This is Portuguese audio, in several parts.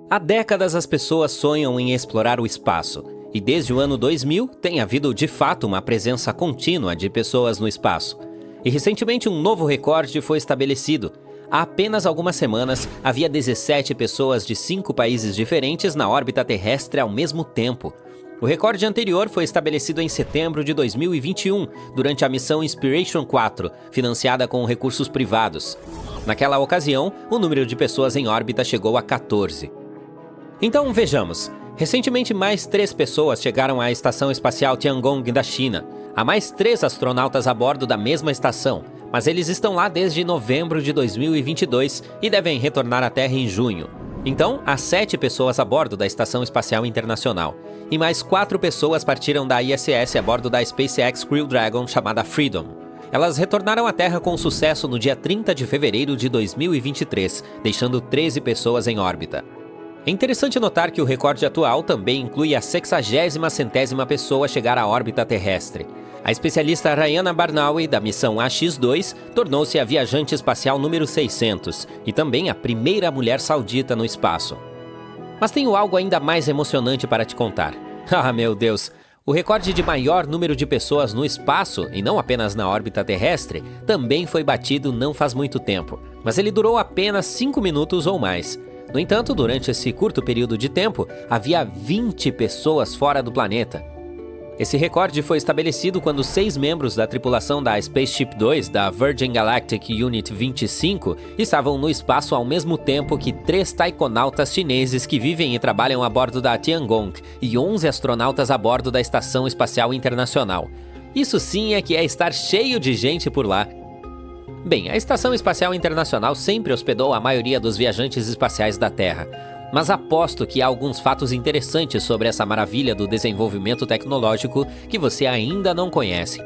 Há décadas as pessoas sonham em explorar o espaço, e desde o ano 2000 tem havido de fato uma presença contínua de pessoas no espaço. E recentemente um novo recorde foi estabelecido. Há apenas algumas semanas, havia 17 pessoas de 5 países diferentes na órbita terrestre ao mesmo tempo. O recorde anterior foi estabelecido em setembro de 2021, durante a missão Inspiration 4, financiada com recursos privados. Naquela ocasião, o número de pessoas em órbita chegou a 14. Então vejamos, recentemente mais 3 pessoas chegaram à Estação Espacial Tiangong da China. Há mais 3 astronautas a bordo da mesma estação, mas eles estão lá desde novembro de 2022 e devem retornar à Terra em junho. Então, há 7 pessoas a bordo da Estação Espacial Internacional. E mais 4 pessoas partiram da ISS a bordo da SpaceX Crew Dragon chamada Freedom. Elas retornaram à Terra com sucesso no dia 30 de fevereiro de 2023, deixando 13 pessoas em órbita. É interessante notar que o recorde atual também inclui a 60ª pessoa a chegar à órbita terrestre. A especialista Rayana Barnawi, da missão AX-2, tornou-se a viajante espacial número 600 e também a primeira mulher saudita no espaço. Mas tenho algo ainda mais emocionante para te contar. Ah, meu Deus! O recorde de maior número de pessoas no espaço, e não apenas na órbita terrestre, também foi batido não faz muito tempo, mas ele durou apenas 5 minutos ou mais. No entanto, durante esse curto período de tempo, havia 20 pessoas fora do planeta. Esse recorde foi estabelecido quando 6 membros da tripulação da Spaceship 2 da Virgin Galactic Unit 25 estavam no espaço ao mesmo tempo que 3 taikonautas chineses que vivem e trabalham a bordo da Tiangong e 11 astronautas a bordo da Estação Espacial Internacional. Isso sim é que é estar cheio de gente por lá. Bem, a Estação Espacial Internacional sempre hospedou a maioria dos viajantes espaciais da Terra. Mas aposto que há alguns fatos interessantes sobre essa maravilha do desenvolvimento tecnológico que você ainda não conhece.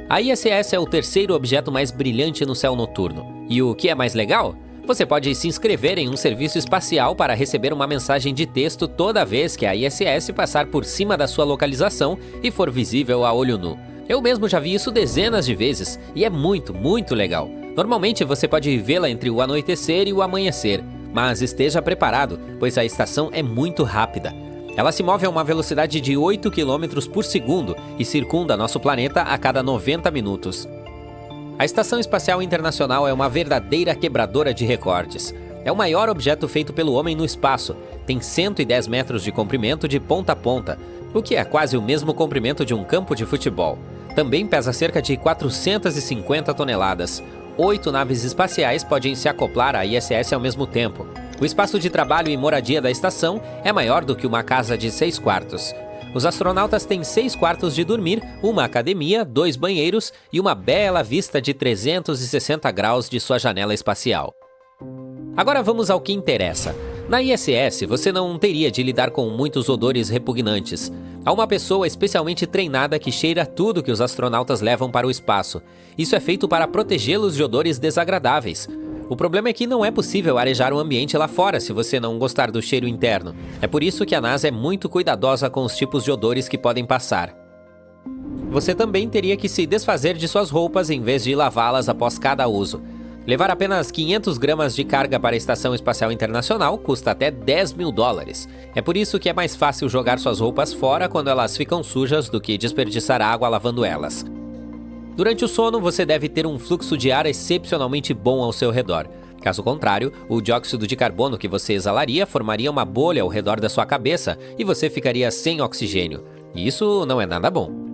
A ISS é o terceiro objeto mais brilhante no céu noturno. E o que é mais legal? Você pode se inscrever em um serviço espacial para receber uma mensagem de texto toda vez que a ISS passar por cima da sua localização e for visível a olho nu. Eu mesmo já vi isso dezenas de vezes e é muito, muito legal. Normalmente você pode vê-la entre o anoitecer e o amanhecer. Mas esteja preparado, pois a estação é muito rápida. Ela se move a uma velocidade de 8 km por segundo e circunda nosso planeta a cada 90 minutos. A Estação Espacial Internacional é uma verdadeira quebradora de recordes. É o maior objeto feito pelo homem no espaço. Tem 110 metros de comprimento de ponta a ponta, o que é quase o mesmo comprimento de um campo de futebol. Também pesa cerca de 450 toneladas. 8 naves espaciais podem se acoplar à ISS ao mesmo tempo. O espaço de trabalho e moradia da estação é maior do que uma casa de 6 quartos. Os astronautas têm 6 quartos de dormir, uma academia, 2 banheiros e uma bela vista de 360 graus de sua janela espacial. Agora vamos ao que interessa. Na ISS, você não teria de lidar com muitos odores repugnantes. Há uma pessoa especialmente treinada que cheira tudo que os astronautas levam para o espaço. Isso é feito para protegê-los de odores desagradáveis. O problema é que não é possível arejar o ambiente lá fora se você não gostar do cheiro interno. É por isso que a NASA é muito cuidadosa com os tipos de odores que podem passar. Você também teria que se desfazer de suas roupas em vez de lavá-las após cada uso. Levar apenas 500 gramas de carga para a Estação Espacial Internacional custa até $10 mil. É por isso que é mais fácil jogar suas roupas fora quando elas ficam sujas do que desperdiçar água lavando elas. Durante o sono, você deve ter um fluxo de ar excepcionalmente bom ao seu redor. Caso contrário, o dióxido de carbono que você exalaria formaria uma bolha ao redor da sua cabeça e você ficaria sem oxigênio. E isso não é nada bom.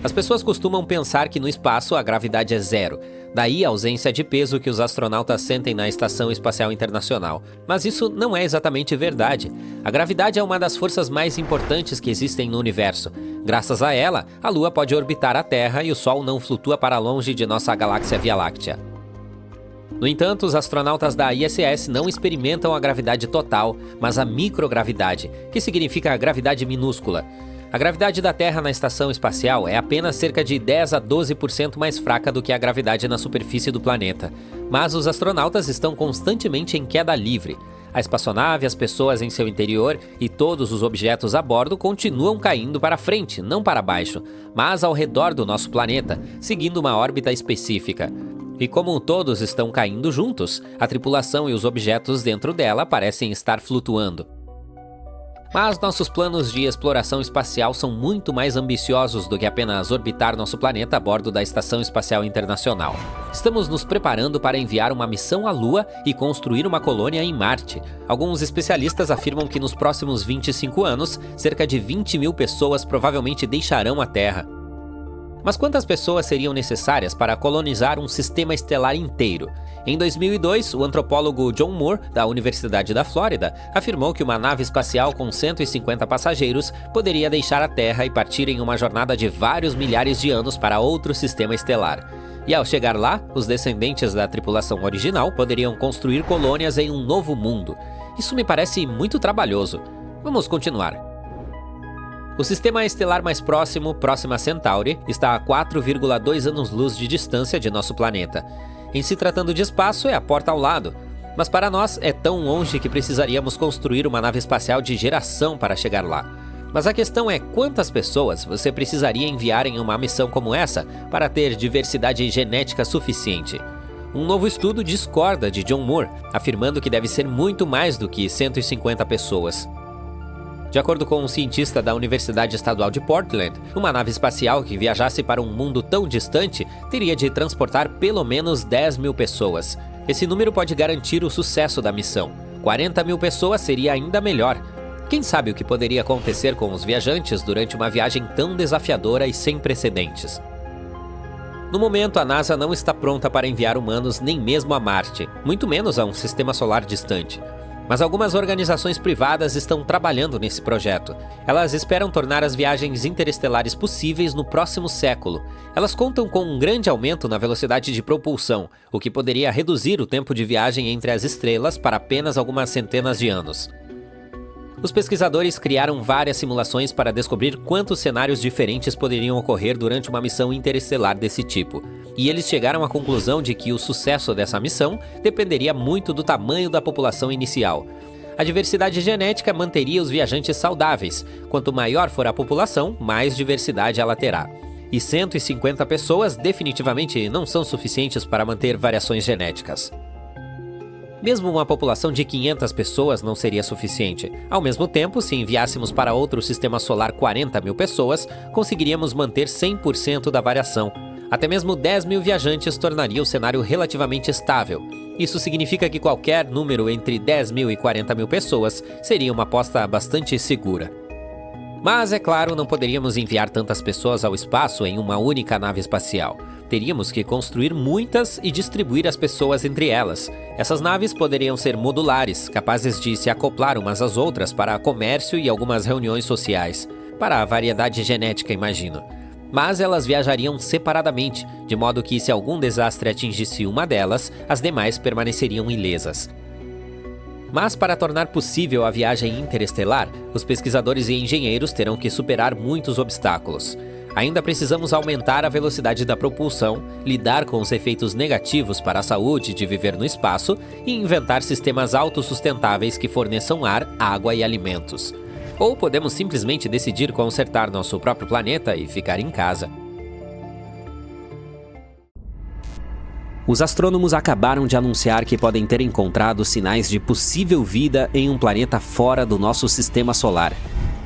As pessoas costumam pensar que no espaço a gravidade é zero, daí a ausência de peso que os astronautas sentem na Estação Espacial Internacional. Mas isso não é exatamente verdade. A gravidade é uma das forças mais importantes que existem no universo. Graças a ela, a Lua pode orbitar a Terra e o Sol não flutua para longe de nossa galáxia Via Láctea. No entanto, os astronautas da ISS não experimentam a gravidade total, mas a microgravidade, que significa a gravidade minúscula. A gravidade da Terra na estação espacial é apenas cerca de 10 a 12% mais fraca do que a gravidade na superfície do planeta. Mas os astronautas estão constantemente em queda livre. A espaçonave, as pessoas em seu interior e todos os objetos a bordo continuam caindo para frente, não para baixo, mas ao redor do nosso planeta, seguindo uma órbita específica. e como todos estão caindo juntos, a tripulação e os objetos dentro dela parecem estar flutuando. Mas nossos planos de exploração espacial são muito mais ambiciosos do que apenas orbitar nosso planeta a bordo da Estação Espacial Internacional. Estamos nos preparando para enviar uma missão à Lua e construir uma colônia em Marte. Alguns especialistas afirmam que nos próximos 25 anos, cerca de 20 mil pessoas provavelmente deixarão a Terra. Mas quantas pessoas seriam necessárias para colonizar um sistema estelar inteiro? Em 2002, o antropólogo John Moore, da Universidade da Flórida, afirmou que uma nave espacial com 150 passageiros poderia deixar a Terra e partir em uma jornada de vários milhares de anos para outro sistema estelar. E ao chegar lá, os descendentes da tripulação original poderiam construir colônias em um novo mundo. Isso me parece muito trabalhoso. Vamos continuar. O sistema estelar mais próximo, Próxima Centauri, está a 4,2 anos-luz de distância de nosso planeta. Em se tratando de espaço, é a porta ao lado. Mas para nós é tão longe que precisaríamos construir uma nave espacial de geração para chegar lá. Mas a questão é quantas pessoas você precisaria enviar em uma missão como essa para ter diversidade genética suficiente. Um novo estudo discorda de John Moore, afirmando que deve ser muito mais do que 150 pessoas. De acordo com um cientista da Universidade Estadual de Portland, uma nave espacial que viajasse para um mundo tão distante teria de transportar pelo menos 10 mil pessoas. Esse número pode garantir o sucesso da missão. 40 mil pessoas seria ainda melhor. Quem sabe o que poderia acontecer com os viajantes durante uma viagem tão desafiadora e sem precedentes? No momento, a NASA não está pronta para enviar humanos nem mesmo a Marte, muito menos a um sistema solar distante. Mas algumas organizações privadas estão trabalhando nesse projeto. Elas esperam tornar as viagens interestelares possíveis no próximo século. Elas contam com um grande aumento na velocidade de propulsão, o que poderia reduzir o tempo de viagem entre as estrelas para apenas algumas centenas de anos. Os pesquisadores criaram várias simulações para descobrir quantos cenários diferentes poderiam ocorrer durante uma missão interestelar desse tipo. E eles chegaram à conclusão de que o sucesso dessa missão dependeria muito do tamanho da população inicial. A diversidade genética manteria os viajantes saudáveis. Quanto maior for a população, mais diversidade ela terá. E 150 pessoas definitivamente não são suficientes para manter variações genéticas. Mesmo uma população de 500 pessoas não seria suficiente. Ao mesmo tempo, se enviássemos para outro sistema solar 40 mil pessoas, conseguiríamos manter 100% da variação. Até mesmo 10 mil viajantes tornaria o cenário relativamente estável. Isso significa que qualquer número entre 10 mil e 40 mil pessoas seria uma aposta bastante segura. Mas, é claro, não poderíamos enviar tantas pessoas ao espaço em uma única nave espacial. Teríamos que construir muitas e distribuir as pessoas entre elas. Essas naves poderiam ser modulares, capazes de se acoplar umas às outras para comércio e algumas reuniões sociais. Para a variedade genética, imagino. Mas elas viajariam separadamente, de modo que se algum desastre atingisse uma delas, as demais permaneceriam ilesas. Mas para tornar possível a viagem interestelar, os pesquisadores e engenheiros terão que superar muitos obstáculos. Ainda precisamos aumentar a velocidade da propulsão, lidar com os efeitos negativos para a saúde de viver no espaço e inventar sistemas autossustentáveis que forneçam ar, água e alimentos. Ou podemos simplesmente decidir consertar nosso próprio planeta e ficar em casa. Os astrônomos acabaram de anunciar que podem ter encontrado sinais de possível vida em um planeta fora do nosso sistema solar.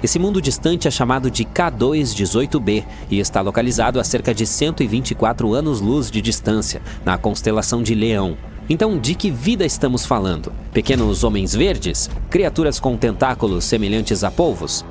Esse mundo distante é chamado de K2-18b e está localizado a cerca de 124 anos-luz de distância, na constelação de Leão. Então, de que vida estamos falando? Pequenos homens verdes? Criaturas com tentáculos semelhantes a polvos?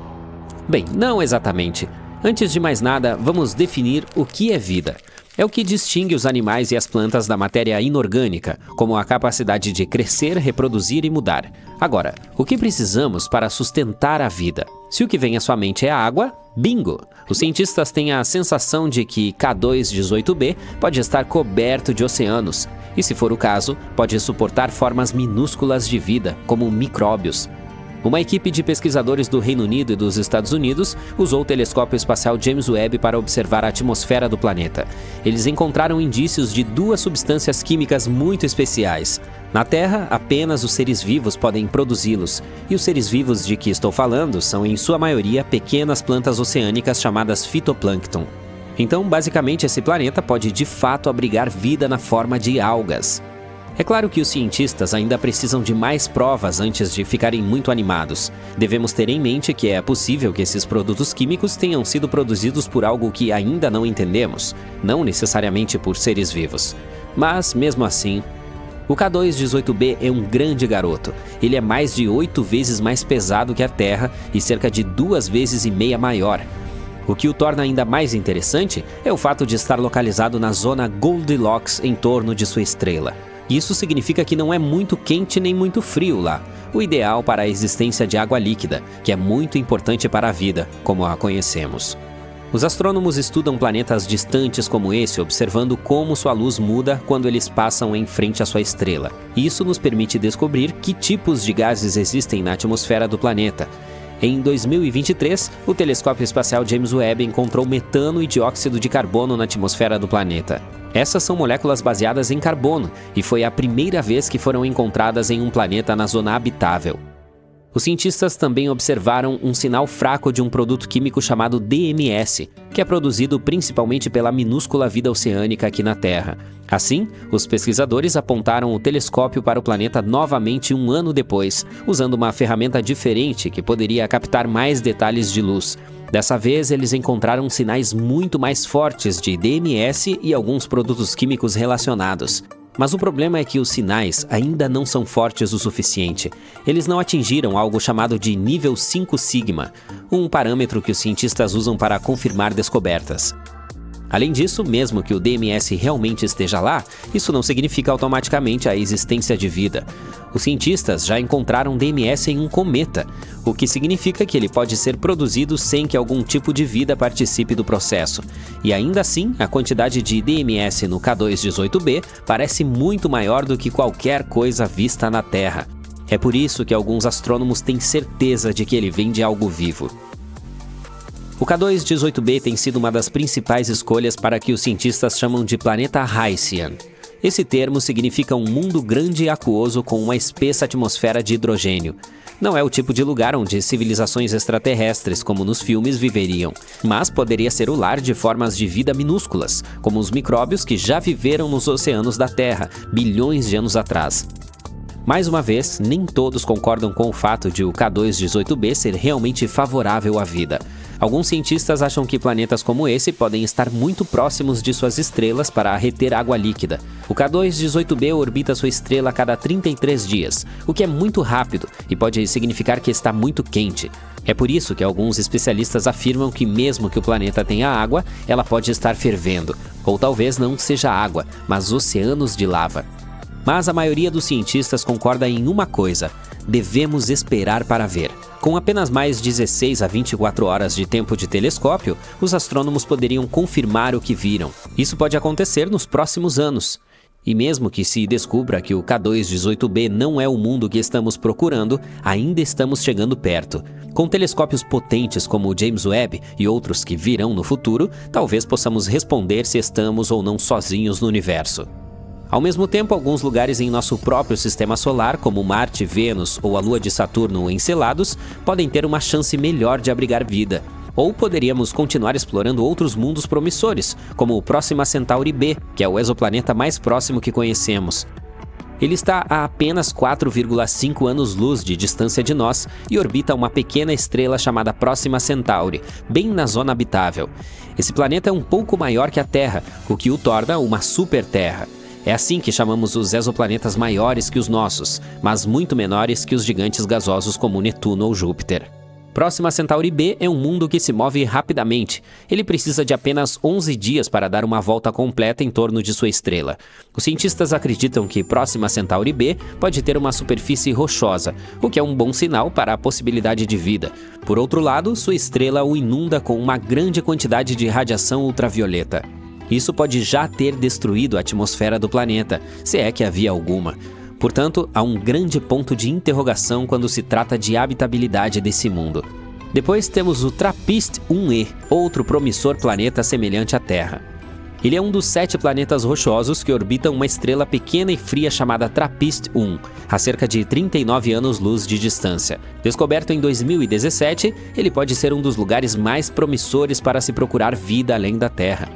Bem, não exatamente. Antes de mais nada, vamos definir o que é vida. É o que distingue os animais e as plantas da matéria inorgânica, como a capacidade de crescer, reproduzir e mudar. Agora, o que precisamos para sustentar a vida? Se o que vem à sua mente é a água, bingo! Os cientistas têm a sensação de que K2-18b pode estar coberto de oceanos, e se for o caso, pode suportar formas minúsculas de vida, como micróbios. Uma equipe de pesquisadores do Reino Unido e dos Estados Unidos usou o telescópio espacial James Webb para observar a atmosfera do planeta. Eles encontraram indícios de duas substâncias químicas muito especiais. Na Terra, apenas os seres vivos podem produzi-los, e os seres vivos de que estou falando são, em sua maioria, pequenas plantas oceânicas chamadas fitoplâncton. Então, basicamente, esse planeta pode de fato abrigar vida na forma de algas. É claro que os cientistas ainda precisam de mais provas antes de ficarem muito animados. Devemos ter em mente que é possível que esses produtos químicos tenham sido produzidos por algo que ainda não entendemos, não necessariamente por seres vivos. Mas, mesmo assim, o K2-18b é um grande garoto. Ele é mais de 8 vezes mais pesado que a Terra e cerca de 2,5 vezes maior. O que o torna ainda mais interessante é o fato de estar localizado na zona Goldilocks em torno de sua estrela. Isso significa que não é muito quente nem muito frio lá, o ideal para a existência de água líquida, que é muito importante para a vida, como a conhecemos. Os astrônomos estudam planetas distantes como esse, observando como sua luz muda quando eles passam em frente à sua estrela. Isso nos permite descobrir que tipos de gases existem na atmosfera do planeta. Em 2023, o telescópio espacial James Webb encontrou metano e dióxido de carbono na atmosfera do planeta. Essas são moléculas baseadas em carbono e foi a primeira vez que foram encontradas em um planeta na zona habitável. Os cientistas também observaram um sinal fraco de um produto químico chamado DMS, que é produzido principalmente pela minúscula vida oceânica aqui na Terra. Assim, os pesquisadores apontaram o telescópio para o planeta novamente 1 ano depois, usando uma ferramenta diferente que poderia captar mais detalhes de luz. Dessa vez, eles encontraram sinais muito mais fortes de DMS e alguns produtos químicos relacionados. Mas o problema é que os sinais ainda não são fortes o suficiente. Eles não atingiram algo chamado de nível 5 sigma, um parâmetro que os cientistas usam para confirmar descobertas. Além disso, mesmo que o DMS realmente esteja lá, isso não significa automaticamente a existência de vida. Os cientistas já encontraram DMS em um cometa, o que significa que ele pode ser produzido sem que algum tipo de vida participe do processo. E ainda assim, a quantidade de DMS no K2-18b parece muito maior do que qualquer coisa vista na Terra. É por isso que alguns astrônomos têm certeza de que ele vem de algo vivo. O K2-18b tem sido uma das principais escolhas para que os cientistas chamam de planeta Hycean. Esse termo significa um mundo grande e aquoso com uma espessa atmosfera de hidrogênio. Não é o tipo de lugar onde civilizações extraterrestres, como nos filmes, viveriam, mas poderia ser o lar de formas de vida minúsculas, como os micróbios que já viveram nos oceanos da Terra, bilhões de anos atrás. Mais uma vez, nem todos concordam com o fato de o K2-18b ser realmente favorável à vida. Alguns cientistas acham que planetas como esse podem estar muito próximos de suas estrelas para reter água líquida. O K2-18b orbita sua estrela a cada 33 dias, o que é muito rápido e pode significar que está muito quente. É por isso que alguns especialistas afirmam que mesmo que o planeta tenha água, ela pode estar fervendo, ou talvez não seja água, mas oceanos de lava. Mas a maioria dos cientistas concorda em uma coisa: devemos esperar para ver. Com apenas mais 16 a 24 horas de tempo de telescópio, os astrônomos poderiam confirmar o que viram. Isso pode acontecer nos próximos anos. E mesmo que se descubra que o K2-18b não é o mundo que estamos procurando, ainda estamos chegando perto. Com telescópios potentes como o James Webb e outros que virão no futuro, talvez possamos responder se estamos ou não sozinhos no universo. Ao mesmo tempo, alguns lugares em nosso próprio sistema solar, como Marte, Vênus ou a Lua de Saturno ou Encelados, podem ter uma chance melhor de abrigar vida. Ou poderíamos continuar explorando outros mundos promissores, como o Próxima Centauri b, que é o exoplaneta mais próximo que conhecemos. Ele está a apenas 4,5 anos-luz de distância de nós e orbita uma pequena estrela chamada Próxima Centauri, bem na zona habitável. Esse planeta é um pouco maior que a Terra, o que o torna uma super-terra. É assim que chamamos os exoplanetas maiores que os nossos, mas muito menores que os gigantes gasosos como Netuno ou Júpiter. Próxima Centauri b é um mundo que se move rapidamente. Ele precisa de apenas 11 dias para dar uma volta completa em torno de sua estrela. Os cientistas acreditam que Próxima Centauri b pode ter uma superfície rochosa, o que é um bom sinal para a possibilidade de vida. Por outro lado, sua estrela o inunda com uma grande quantidade de radiação ultravioleta. Isso pode já ter destruído a atmosfera do planeta, se é que havia alguma. Portanto, há um grande ponto de interrogação quando se trata de habitabilidade desse mundo. Depois temos o TRAPPIST-1e, outro promissor planeta semelhante à Terra. Ele é um dos 7 planetas rochosos que orbitam uma estrela pequena e fria chamada TRAPPIST-1, a cerca de 39 anos-luz de distância. Descoberto em 2017, ele pode ser um dos lugares mais promissores para se procurar vida além da Terra.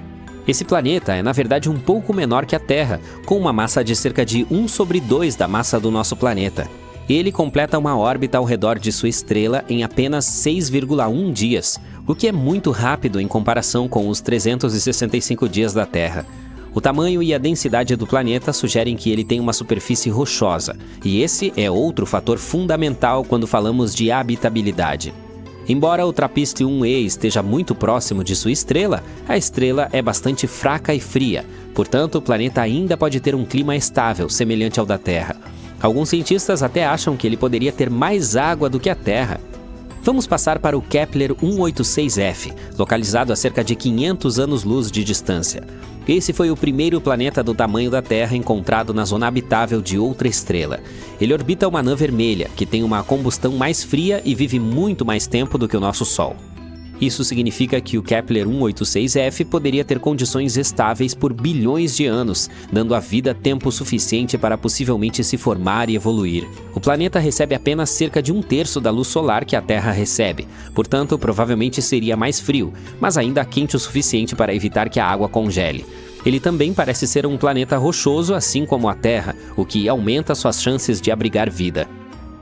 Esse planeta é, na verdade, um pouco menor que a Terra, com uma massa de cerca de 1/2 da massa do nosso planeta. Ele completa uma órbita ao redor de sua estrela em apenas 6,1 dias, o que é muito rápido em comparação com os 365 dias da Terra. O tamanho e a densidade do planeta sugerem que ele tem uma superfície rochosa, e esse é outro fator fundamental quando falamos de habitabilidade. Embora o TRAPPIST-1e esteja muito próximo de sua estrela, a estrela é bastante fraca e fria, portanto o planeta ainda pode ter um clima estável, semelhante ao da Terra. Alguns cientistas até acham que ele poderia ter mais água do que a Terra. Vamos passar para o Kepler 186f, localizado a cerca de 500 anos-luz de distância. Esse foi o primeiro planeta do tamanho da Terra encontrado na zona habitável de outra estrela. Ele orbita uma anã vermelha, que tem uma combustão mais fria e vive muito mais tempo do que o nosso Sol. Isso significa que o Kepler 186f poderia ter condições estáveis por bilhões de anos, dando à vida tempo suficiente para possivelmente se formar e evoluir. O planeta recebe apenas cerca de 1/3 da luz solar que a Terra recebe, portanto, provavelmente seria mais frio, mas ainda quente o suficiente para evitar que a água congele. Ele também parece ser um planeta rochoso, assim como a Terra, o que aumenta suas chances de abrigar vida.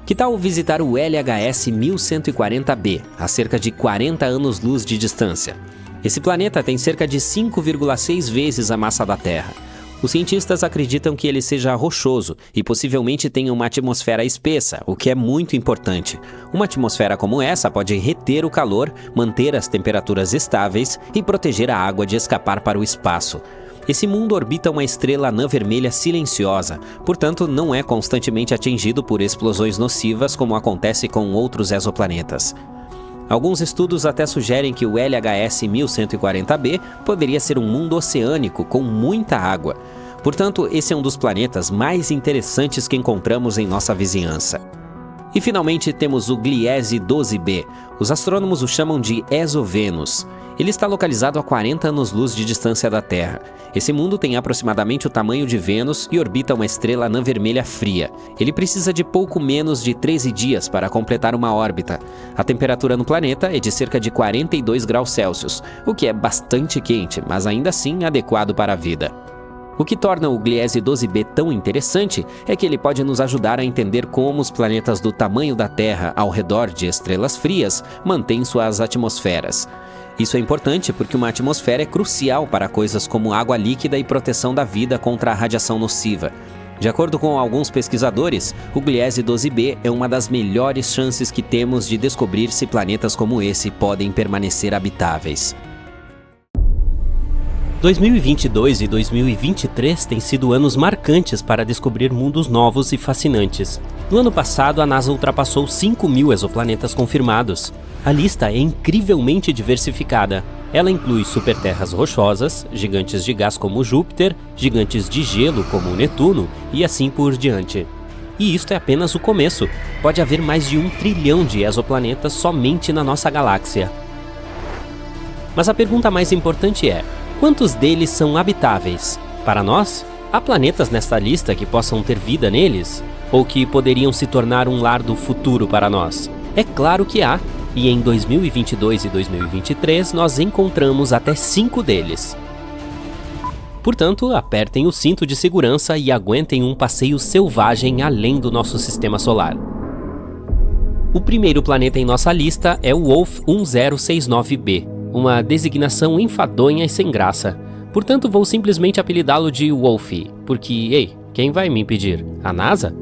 Que tal visitar o LHS 1140b, a cerca de 40 anos-luz de distância? Esse planeta tem cerca de 5,6 vezes a massa da Terra. Os cientistas acreditam que ele seja rochoso e possivelmente tenha uma atmosfera espessa, o que é muito importante. Uma atmosfera como essa pode reter o calor, manter as temperaturas estáveis e proteger a água de escapar para o espaço. Esse mundo orbita uma estrela anã vermelha silenciosa, portanto não é constantemente atingido por explosões nocivas como acontece com outros exoplanetas. Alguns estudos até sugerem que o LHS 1140b poderia ser um mundo oceânico com muita água. Portanto, esse é um dos planetas mais interessantes que encontramos em nossa vizinhança. E finalmente temos o Gliese 12b. Os astrônomos o chamam de Exovênus. Ele está localizado a 40 anos-luz de distância da Terra. Esse mundo tem aproximadamente o tamanho de Vênus e orbita uma estrela anã vermelha fria. Ele precisa de pouco menos de 13 dias para completar uma órbita. A temperatura no planeta é de cerca de 42 graus Celsius, o que é bastante quente, mas ainda assim adequado para a vida. O que torna o Gliese 12b tão interessante é que ele pode nos ajudar a entender como os planetas do tamanho da Terra ao redor de estrelas frias mantêm suas atmosferas. Isso é importante porque uma atmosfera é crucial para coisas como água líquida e proteção da vida contra a radiação nociva. De acordo com alguns pesquisadores, o Gliese 12b é uma das melhores chances que temos de descobrir se planetas como esse podem permanecer habitáveis. 2022 e 2023 têm sido anos marcantes para descobrir mundos novos e fascinantes. No ano passado, a NASA ultrapassou 5.000 exoplanetas confirmados. A lista é incrivelmente diversificada. Ela inclui superterras rochosas, gigantes de gás como Júpiter, gigantes de gelo como Netuno e assim por diante. E isto é apenas o começo. Pode haver mais de 1 trilhão de exoplanetas somente na nossa galáxia. Mas a pergunta mais importante é: quantos deles são habitáveis? Para nós, há planetas nesta lista que possam ter vida neles? Ou que poderiam se tornar um lar do futuro para nós? É claro que há, e em 2022 e 2023 nós encontramos até 5 deles. Portanto, apertem o cinto de segurança e aguentem um passeio selvagem além do nosso sistema solar. O primeiro planeta em nossa lista é o Wolf 1069b. Uma designação enfadonha e sem graça. Portanto, vou simplesmente apelidá-lo de Wolfie, porque, ei, quem vai me impedir? A NASA?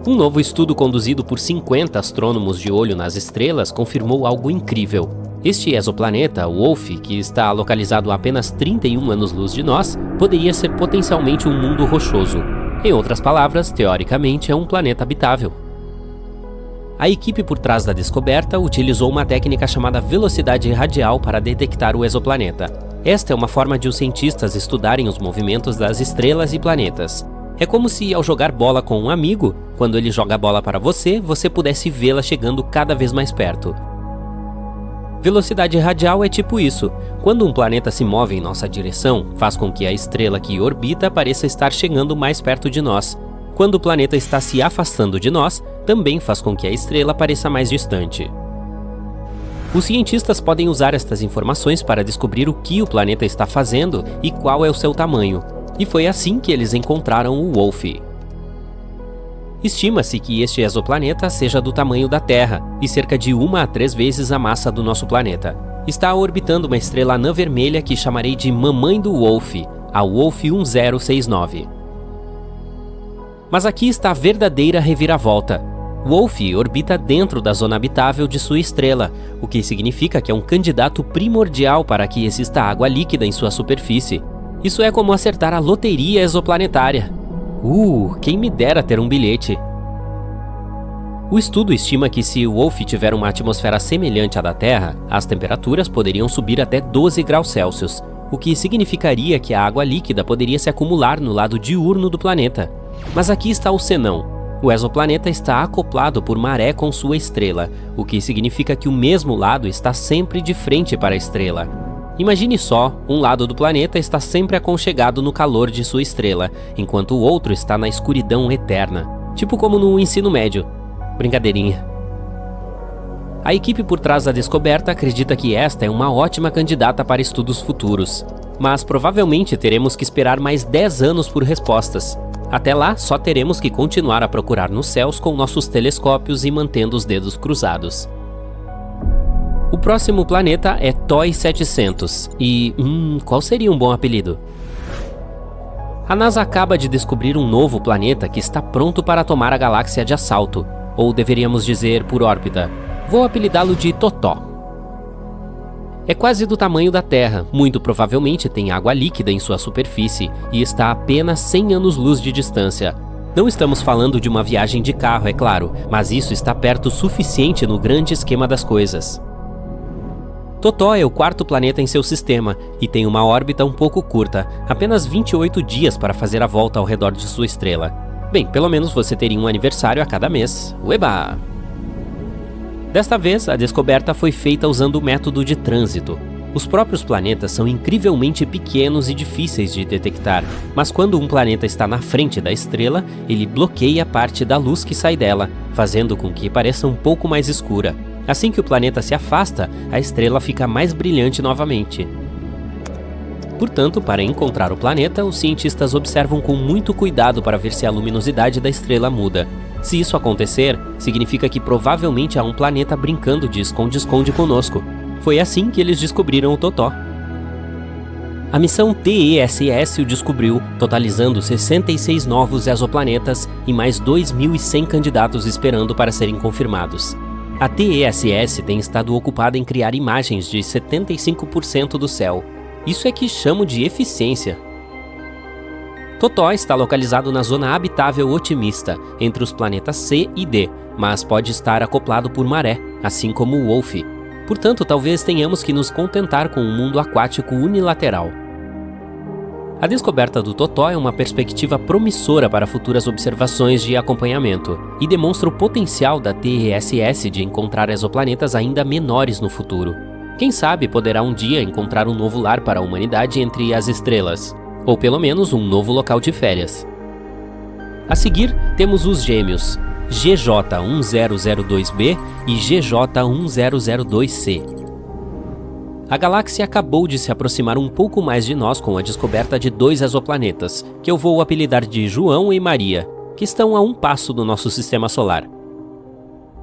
Um novo estudo conduzido por 50 astrônomos de olho nas estrelas confirmou algo incrível. Este exoplaneta, Wolf, que está localizado a apenas 31 anos-luz de nós, poderia ser potencialmente um mundo rochoso. Em outras palavras, teoricamente, é um planeta habitável. A equipe por trás da descoberta utilizou uma técnica chamada velocidade radial para detectar o exoplaneta. Esta é uma forma de os cientistas estudarem os movimentos das estrelas e planetas. É como se, ao jogar bola com um amigo, quando ele joga a bola para você, você pudesse vê-la chegando cada vez mais perto. Velocidade radial é tipo isso. Quando um planeta se move em nossa direção, faz com que a estrela que orbita pareça estar chegando mais perto de nós. Quando o planeta está se afastando de nós, também faz com que a estrela pareça mais distante. Os cientistas podem usar estas informações para descobrir o que o planeta está fazendo e qual é o seu tamanho. E foi assim que eles encontraram o Wolf. Estima-se que este exoplaneta seja do tamanho da Terra e cerca de 1 a 3 vezes a massa do nosso planeta. Está orbitando uma estrela anã vermelha que chamarei de Mamãe do Wolf, a Wolf 1069. Mas aqui está a verdadeira reviravolta. Wolf orbita dentro da zona habitável de sua estrela, o que significa que é um candidato primordial para que exista água líquida em sua superfície. Isso é como acertar a loteria exoplanetária. Quem me dera ter um bilhete. O estudo estima que se o Wolf tiver uma atmosfera semelhante à da Terra, as temperaturas poderiam subir até 12 graus Celsius, o que significaria que a água líquida poderia se acumular no lado diurno do planeta. Mas aqui está o senão. O exoplaneta está acoplado por maré com sua estrela, o que significa que o mesmo lado está sempre de frente para a estrela. Imagine só, um lado do planeta está sempre aconchegado no calor de sua estrela, enquanto o outro está na escuridão eterna. Tipo como no ensino médio. Brincadeirinha. A equipe por trás da descoberta acredita que esta é uma ótima candidata para estudos futuros. Mas provavelmente teremos que esperar mais 10 anos por respostas. Até lá, só teremos que continuar a procurar nos céus com nossos telescópios e mantendo os dedos cruzados. O próximo planeta é TOI 700 e, qual seria um bom apelido? A NASA acaba de descobrir um novo planeta que está pronto para tomar a galáxia de assalto, ou deveríamos dizer por órbita. Vou apelidá-lo de Totó. É quase do tamanho da Terra, muito provavelmente tem água líquida em sua superfície e está a apenas 100 anos-luz de distância. Não estamos falando de uma viagem de carro, é claro, mas isso está perto o suficiente no grande esquema das coisas. Totó é o quarto planeta em seu sistema e tem uma órbita um pouco curta, apenas 28 dias para fazer a volta ao redor de sua estrela. Bem, pelo menos você teria um aniversário a cada mês. Ueba! Desta vez, a descoberta foi feita usando o método de trânsito. Os próprios planetas são incrivelmente pequenos e difíceis de detectar, mas quando um planeta está na frente da estrela, ele bloqueia parte da luz que sai dela, fazendo com que pareça um pouco mais escura. Assim que o planeta se afasta, a estrela fica mais brilhante novamente. Portanto, para encontrar o planeta, os cientistas observam com muito cuidado para ver se a luminosidade da estrela muda. Se isso acontecer, significa que provavelmente há um planeta brincando de esconde-esconde conosco. Foi assim que eles descobriram o Totó. A missão TESS o descobriu, totalizando 66 novos exoplanetas e mais 2.100 candidatos esperando para serem confirmados. A TESS tem estado ocupada em criar imagens de 75% do céu. Isso é que chamo de eficiência. Totó está localizado na zona habitável otimista, entre os planetas C e D, mas pode estar acoplado por maré, assim como o Wolf. Portanto, talvez tenhamos que nos contentar com um mundo aquático unilateral. A descoberta do Totó é uma perspectiva promissora para futuras observações de acompanhamento e demonstra o potencial da TESS de encontrar exoplanetas ainda menores no futuro. Quem sabe poderá um dia encontrar um novo lar para a humanidade entre as estrelas, ou pelo menos um novo local de férias. A seguir, temos os gêmeos GJ1002b e GJ1002c. A galáxia acabou de se aproximar um pouco mais de nós com a descoberta de 2 exoplanetas, que eu vou apelidar de João e Maria, que estão a um passo do nosso sistema solar.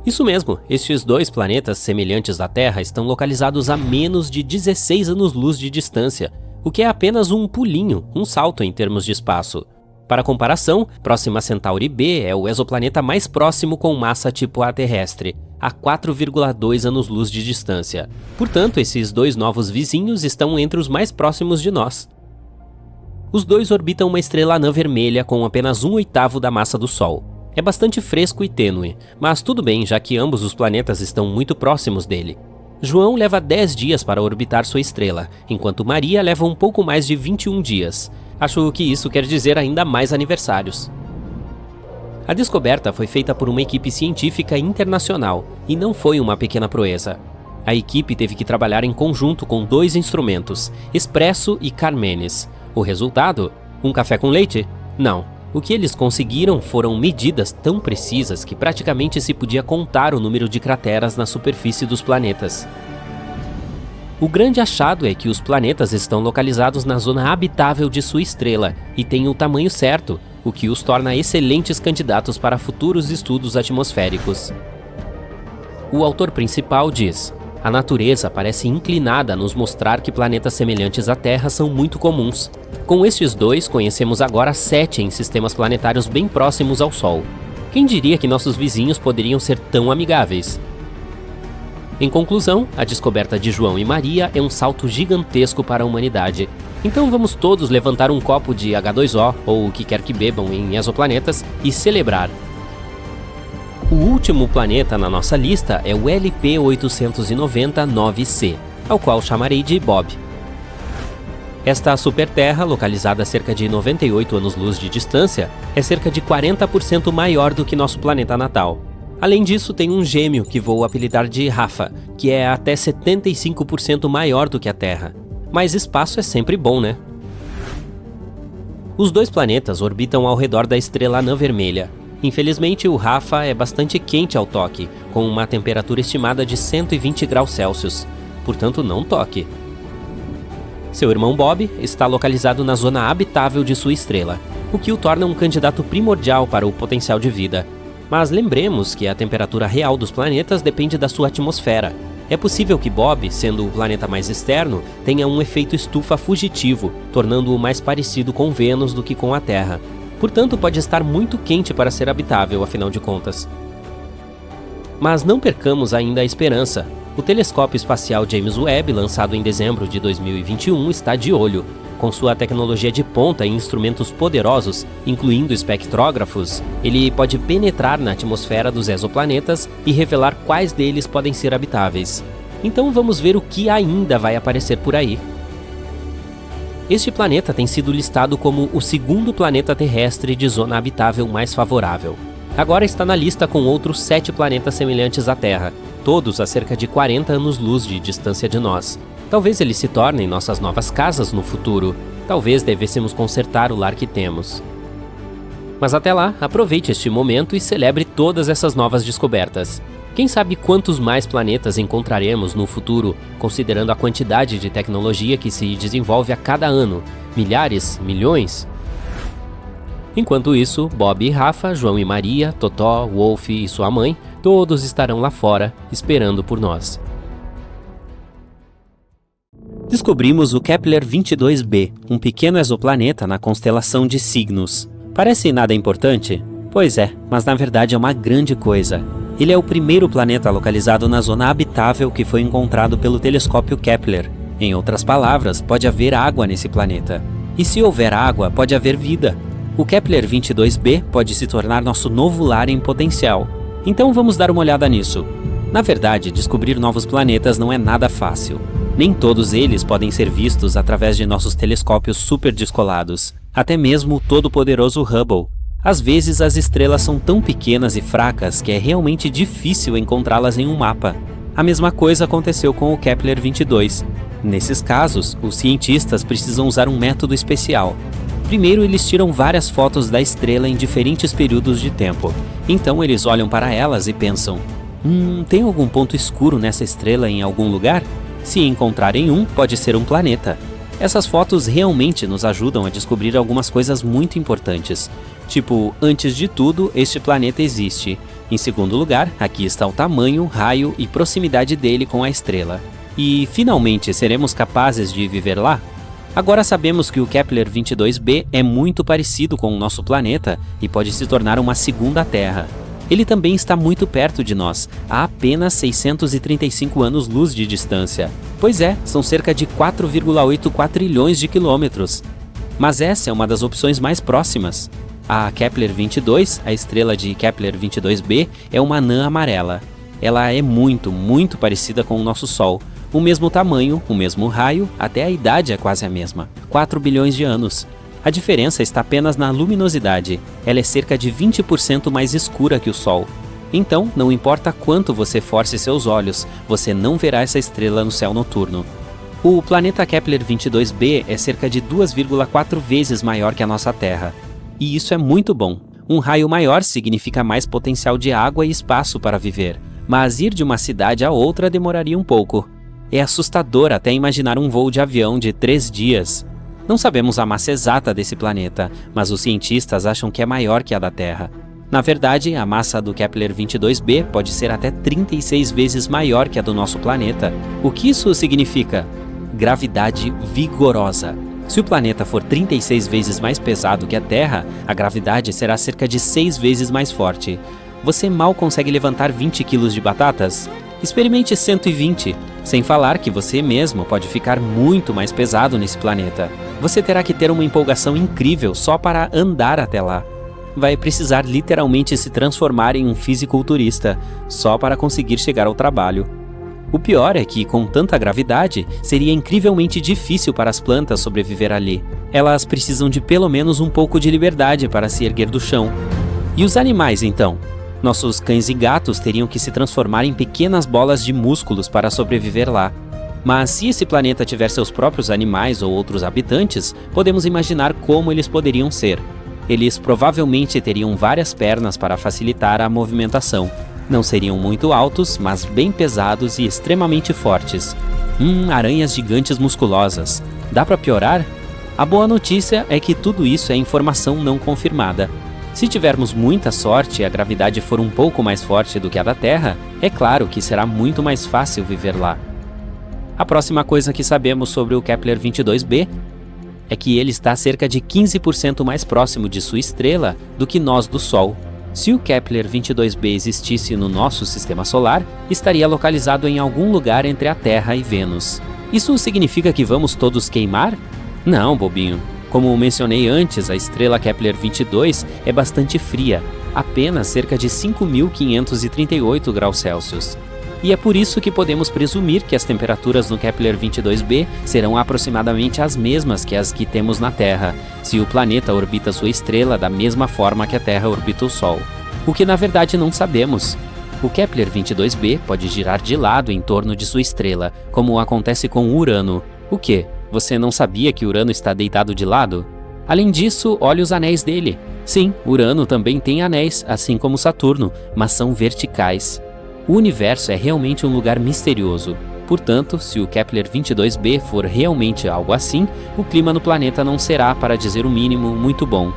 Isso mesmo, estes 2 planetas semelhantes à Terra estão localizados a menos de 16 anos-luz de distância, o que é apenas um pulinho, um salto em termos de espaço. Para comparação, Próxima Centauri b é o exoplaneta mais próximo com massa tipo A terrestre, a 4,2 anos-luz de distância. Portanto, esses 2 novos vizinhos estão entre os mais próximos de nós. Os 2 orbitam uma estrela anã vermelha com apenas 1/8 da massa do Sol. É bastante fresco e tênue, mas tudo bem, já que ambos os planetas estão muito próximos dele. João leva 10 dias para orbitar sua estrela, enquanto Maria leva um pouco mais de 21 dias. Acho que isso quer dizer ainda mais aniversários. A descoberta foi feita por uma equipe científica internacional e não foi uma pequena proeza. A equipe teve que trabalhar em conjunto com 2 instrumentos, Espresso e Carmenes. O resultado? Um café com leite? Não. O que eles conseguiram foram medidas tão precisas que praticamente se podia contar o número de crateras na superfície dos planetas. O grande achado é que os planetas estão localizados na zona habitável de sua estrela e têm o tamanho certo, o que os torna excelentes candidatos para futuros estudos atmosféricos. O autor principal diz: a natureza parece inclinada a nos mostrar que planetas semelhantes à Terra são muito comuns. Com estes 2, conhecemos agora 7 em sistemas planetários bem próximos ao Sol. Quem diria que nossos vizinhos poderiam ser tão amigáveis? Em conclusão, a descoberta de João e Maria é um salto gigantesco para a humanidade. Então vamos todos levantar um copo de H2O, ou o que quer que bebam em exoplanetas, e celebrar. O último planeta na nossa lista é o LP-890-9C, ao qual chamarei de Bob. Esta superterra, localizada a cerca de 98 anos-luz de distância, é cerca de 40% maior do que nosso planeta natal. Além disso, tem um gêmeo que vou apelidar de Rafa, que é até 75% maior do que a Terra. Mas espaço é sempre bom, né? Os 2 planetas orbitam ao redor da estrela anã vermelha. Infelizmente, o Rafa é bastante quente ao toque, com uma temperatura estimada de 120 graus Celsius. Portanto, não toque. Seu irmão Bob está localizado na zona habitável de sua estrela, o que o torna um candidato primordial para o potencial de vida. Mas lembremos que a temperatura real dos planetas depende da sua atmosfera. É possível que Bob, sendo o planeta mais externo, tenha um efeito estufa fugitivo, tornando-o mais parecido com Vênus do que com a Terra. Portanto, pode estar muito quente para ser habitável, afinal de contas. Mas não percamos ainda a esperança. O telescópio espacial James Webb, lançado em dezembro de 2021, está de olho. Com sua tecnologia de ponta e instrumentos poderosos, incluindo espectrógrafos, ele pode penetrar na atmosfera dos exoplanetas e revelar quais deles podem ser habitáveis. Então vamos ver o que ainda vai aparecer por aí. Este planeta tem sido listado como o 2º planeta terrestre de zona habitável mais favorável. Agora está na lista com outros 7 planetas semelhantes à Terra, todos a cerca de 40 anos-luz de distância de nós. Talvez eles se tornem nossas novas casas no futuro. Talvez devêssemos consertar o lar que temos. Mas até lá, aproveite este momento e celebre todas essas novas descobertas. Quem sabe quantos mais planetas encontraremos no futuro, considerando a quantidade de tecnologia que se desenvolve a cada ano? Milhares? Milhões? Enquanto isso, Bob e Rafa, João e Maria, Totó, Wolf e sua mãe, todos estarão lá fora, esperando por nós. Descobrimos o Kepler-22b, um pequeno exoplaneta na constelação de Cygnus. Parece nada importante? Pois é, mas na verdade é uma grande coisa. Ele é o primeiro planeta localizado na zona habitável que foi encontrado pelo telescópio Kepler. Em outras palavras, pode haver água nesse planeta. E se houver água, pode haver vida. O Kepler-22b pode se tornar nosso novo lar em potencial. Então vamos dar uma olhada nisso. Na verdade, descobrir novos planetas não é nada fácil. Nem todos eles podem ser vistos através de nossos telescópios super descolados, até mesmo o todo-poderoso Hubble. Às vezes as estrelas são tão pequenas e fracas que é realmente difícil encontrá-las em um mapa. A mesma coisa aconteceu com o Kepler-22. Nesses casos, os cientistas precisam usar um método especial. Primeiro, eles tiram várias fotos da estrela em diferentes períodos de tempo. Então eles olham para elas e pensam: tem algum ponto escuro nessa estrela em algum lugar? Se encontrarem um, pode ser um planeta. Essas fotos realmente nos ajudam a descobrir algumas coisas muito importantes. Tipo, antes de tudo, este planeta existe. Em segundo lugar, aqui está o tamanho, raio e proximidade dele com a estrela. E, finalmente, seremos capazes de viver lá? Agora sabemos que o Kepler-22b é muito parecido com o nosso planeta e pode se tornar uma segunda Terra. Ele também está muito perto de nós, a apenas 635 anos-luz de distância. Pois é, são cerca de 4,8 quatrilhões de quilômetros. Mas essa é uma das opções mais próximas. A Kepler-22, a estrela de Kepler-22b, é uma anã amarela. Ela é muito, muito parecida com o nosso Sol. O mesmo tamanho, o mesmo raio, até a idade é quase a mesma. 4 bilhões de anos. A diferença está apenas na luminosidade. Ela é cerca de 20% mais escura que o Sol. Então, não importa quanto você force seus olhos, você não verá essa estrela no céu noturno. O planeta Kepler 22b é cerca de 2,4 vezes maior que a nossa Terra. E isso é muito bom. Um raio maior significa mais potencial de água e espaço para viver. Mas ir de uma cidade a outra demoraria um pouco. É assustador até imaginar um voo de avião de 3 dias. Não sabemos a massa exata desse planeta, mas os cientistas acham que é maior que a da Terra. Na verdade, a massa do Kepler 22b pode ser até 36 vezes maior que a do nosso planeta. O que isso significa? Gravidade vigorosa. Se o planeta for 36 vezes mais pesado que a Terra, a gravidade será cerca de 6 vezes mais forte. Você mal consegue levantar 20 quilos de batatas? Experimente 120, sem falar que você mesmo pode ficar muito mais pesado nesse planeta. Você terá que ter uma empolgação incrível só para andar até lá. Vai precisar literalmente se transformar em um fisiculturista, só para conseguir chegar ao trabalho. O pior é que, com tanta gravidade, seria incrivelmente difícil para as plantas sobreviver ali. Elas precisam de pelo menos um pouco de liberdade para se erguer do chão. E os animais, então? Nossos cães e gatos teriam que se transformar em pequenas bolas de músculos para sobreviver lá. Mas se esse planeta tiver seus próprios animais ou outros habitantes, podemos imaginar como eles poderiam ser. Eles provavelmente teriam várias pernas para facilitar a movimentação. Não seriam muito altos, mas bem pesados e extremamente fortes. Aranhas gigantes musculosas. Dá para piorar? A boa notícia é que tudo isso é informação não confirmada. Se tivermos muita sorte e a gravidade for um pouco mais forte do que a da Terra, é claro que será muito mais fácil viver lá. A próxima coisa que sabemos sobre o Kepler 22b é que ele está cerca de 15% mais próximo de sua estrela do que nós do Sol. Se o Kepler 22b existisse no nosso sistema solar, estaria localizado em algum lugar entre a Terra e Vênus. Isso significa que vamos todos queimar? Não, bobinho. Como mencionei antes, a estrela Kepler 22 é bastante fria, apenas cerca de 5.538 graus Celsius. E é por isso que podemos presumir que as temperaturas no Kepler 22b serão aproximadamente as mesmas que as que temos na Terra, se o planeta orbita sua estrela da mesma forma que a Terra orbita o Sol. O que na verdade não sabemos. O Kepler 22b pode girar de lado em torno de sua estrela, como acontece com Urano. O quê? Você não sabia que Urano está deitado de lado? Além disso, olhe os anéis dele. Sim, Urano também tem anéis, assim como Saturno, mas são verticais. O universo é realmente um lugar misterioso. Portanto, se o Kepler 22b for realmente algo assim, o clima no planeta não será, para dizer o mínimo, muito bom.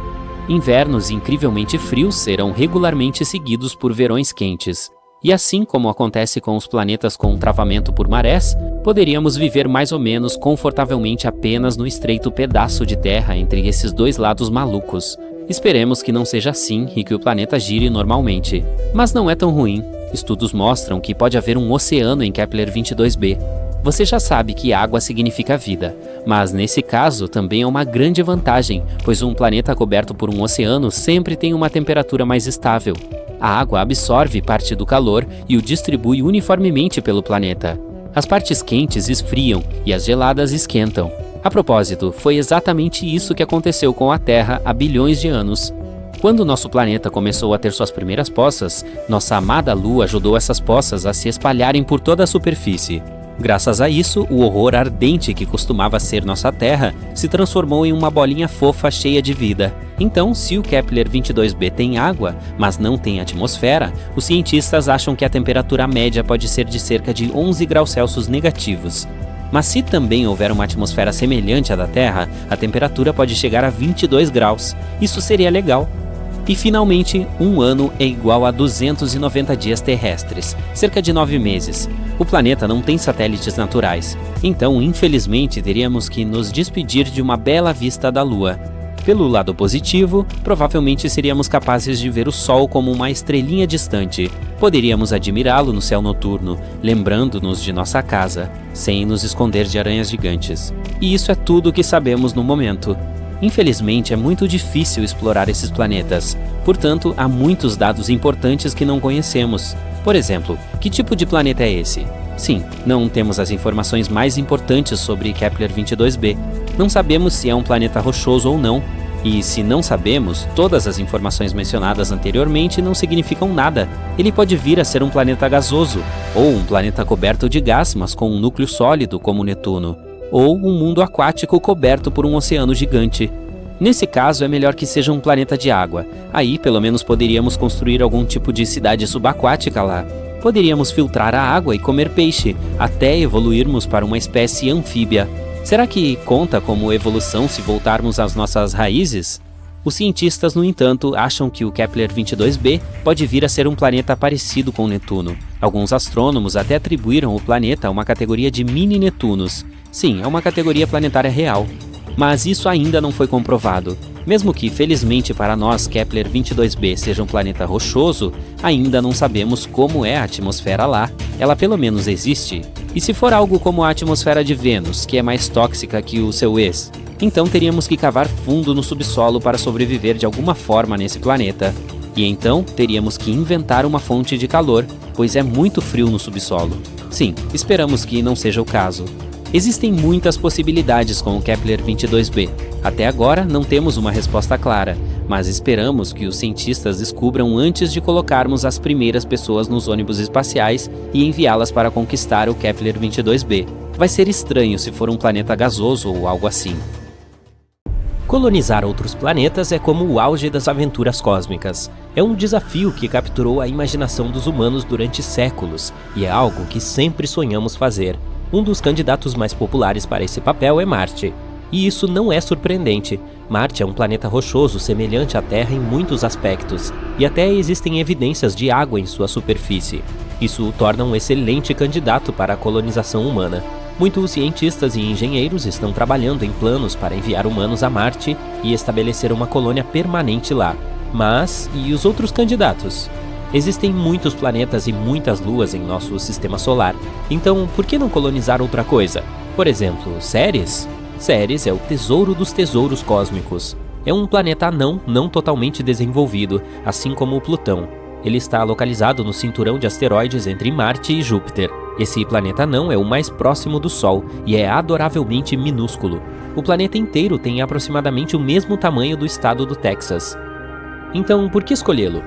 Invernos incrivelmente frios serão regularmente seguidos por verões quentes. E assim como acontece com os planetas com travamento por marés, poderíamos viver mais ou menos confortavelmente apenas no estreito pedaço de terra entre esses dois lados malucos. Esperemos que não seja assim e que o planeta gire normalmente. Mas não é tão ruim. Estudos mostram que pode haver um oceano em Kepler 22b. Você já sabe que água significa vida, mas nesse caso também é uma grande vantagem, pois um planeta coberto por um oceano sempre tem uma temperatura mais estável. A água absorve parte do calor e o distribui uniformemente pelo planeta. As partes quentes esfriam e as geladas esquentam. A propósito, foi exatamente isso que aconteceu com a Terra há bilhões de anos. Quando nosso planeta começou a ter suas primeiras poças, nossa amada Lua ajudou essas poças a se espalharem por toda a superfície. Graças a isso, o horror ardente que costumava ser nossa Terra se transformou em uma bolinha fofa cheia de vida. Então, se o Kepler 22b tem água, mas não tem atmosfera, os cientistas acham que a temperatura média pode ser de cerca de 11 graus Celsius negativos. Mas se também houver uma atmosfera semelhante à da Terra, a temperatura pode chegar a 22 graus. Isso seria legal. E finalmente, um ano é igual a 290 dias terrestres, cerca de 9 meses. O planeta não tem satélites naturais, então infelizmente teríamos que nos despedir de uma bela vista da Lua. Pelo lado positivo, provavelmente seríamos capazes de ver o Sol como uma estrelinha distante. Poderíamos admirá-lo no céu noturno, lembrando-nos de nossa casa, sem nos esconder de aranhas gigantes. E isso é tudo o que sabemos no momento. Infelizmente, é muito difícil explorar esses planetas, portanto, há muitos dados importantes que não conhecemos. Por exemplo, que tipo de planeta é esse? Sim, não temos as informações mais importantes sobre Kepler 22b. Não sabemos se é um planeta rochoso ou não. E se não sabemos, todas as informações mencionadas anteriormente não significam nada. Ele pode vir a ser um planeta gasoso, ou um planeta coberto de gás, mas com um núcleo sólido como Netuno, ou um mundo aquático coberto por um oceano gigante. Nesse caso, é melhor que seja um planeta de água. Aí, pelo menos, poderíamos construir algum tipo de cidade subaquática lá. Poderíamos filtrar a água e comer peixe, até evoluirmos para uma espécie anfíbia. Será que conta como evolução se voltarmos às nossas raízes? Os cientistas, no entanto, acham que o Kepler-22b pode vir a ser um planeta parecido com Netuno. Alguns astrônomos até atribuíram o planeta a uma categoria de mini-Netunos. Sim, é uma categoria planetária real. Mas isso ainda não foi comprovado. Mesmo que, felizmente para nós, Kepler-22b seja um planeta rochoso, ainda não sabemos como é a atmosfera lá. Ela pelo menos existe. E se for algo como a atmosfera de Vênus, que é mais tóxica que o seu ex, então teríamos que cavar fundo no subsolo para sobreviver de alguma forma nesse planeta. E então teríamos que inventar uma fonte de calor, pois é muito frio no subsolo. Sim, esperamos que não seja o caso. Existem muitas possibilidades com o Kepler-22b. Até agora não temos uma resposta clara, mas esperamos que os cientistas descubram antes de colocarmos as primeiras pessoas nos ônibus espaciais e enviá-las para conquistar o Kepler-22b. Vai ser estranho se for um planeta gasoso ou algo assim. Colonizar outros planetas é como o auge das aventuras cósmicas. É um desafio que capturou a imaginação dos humanos durante séculos e é algo que sempre sonhamos fazer. Um dos candidatos mais populares para esse papel é Marte. E isso não é surpreendente. Marte é um planeta rochoso semelhante à Terra em muitos aspectos, e até existem evidências de água em sua superfície. Isso o torna um excelente candidato para a colonização humana. Muitos cientistas e engenheiros estão trabalhando em planos para enviar humanos a Marte e estabelecer uma colônia permanente lá. Mas, e os outros candidatos? Existem muitos planetas e muitas luas em nosso sistema solar, então por que não colonizar outra coisa? Por exemplo, Ceres? Ceres é o tesouro dos tesouros cósmicos. É um planeta anão não totalmente desenvolvido, assim como o Plutão. Ele está localizado no cinturão de asteroides entre Marte e Júpiter. Esse planeta anão é o mais próximo do Sol e é adoravelmente minúsculo. O planeta inteiro tem aproximadamente o mesmo tamanho do estado do Texas. Então, por que escolhê-lo?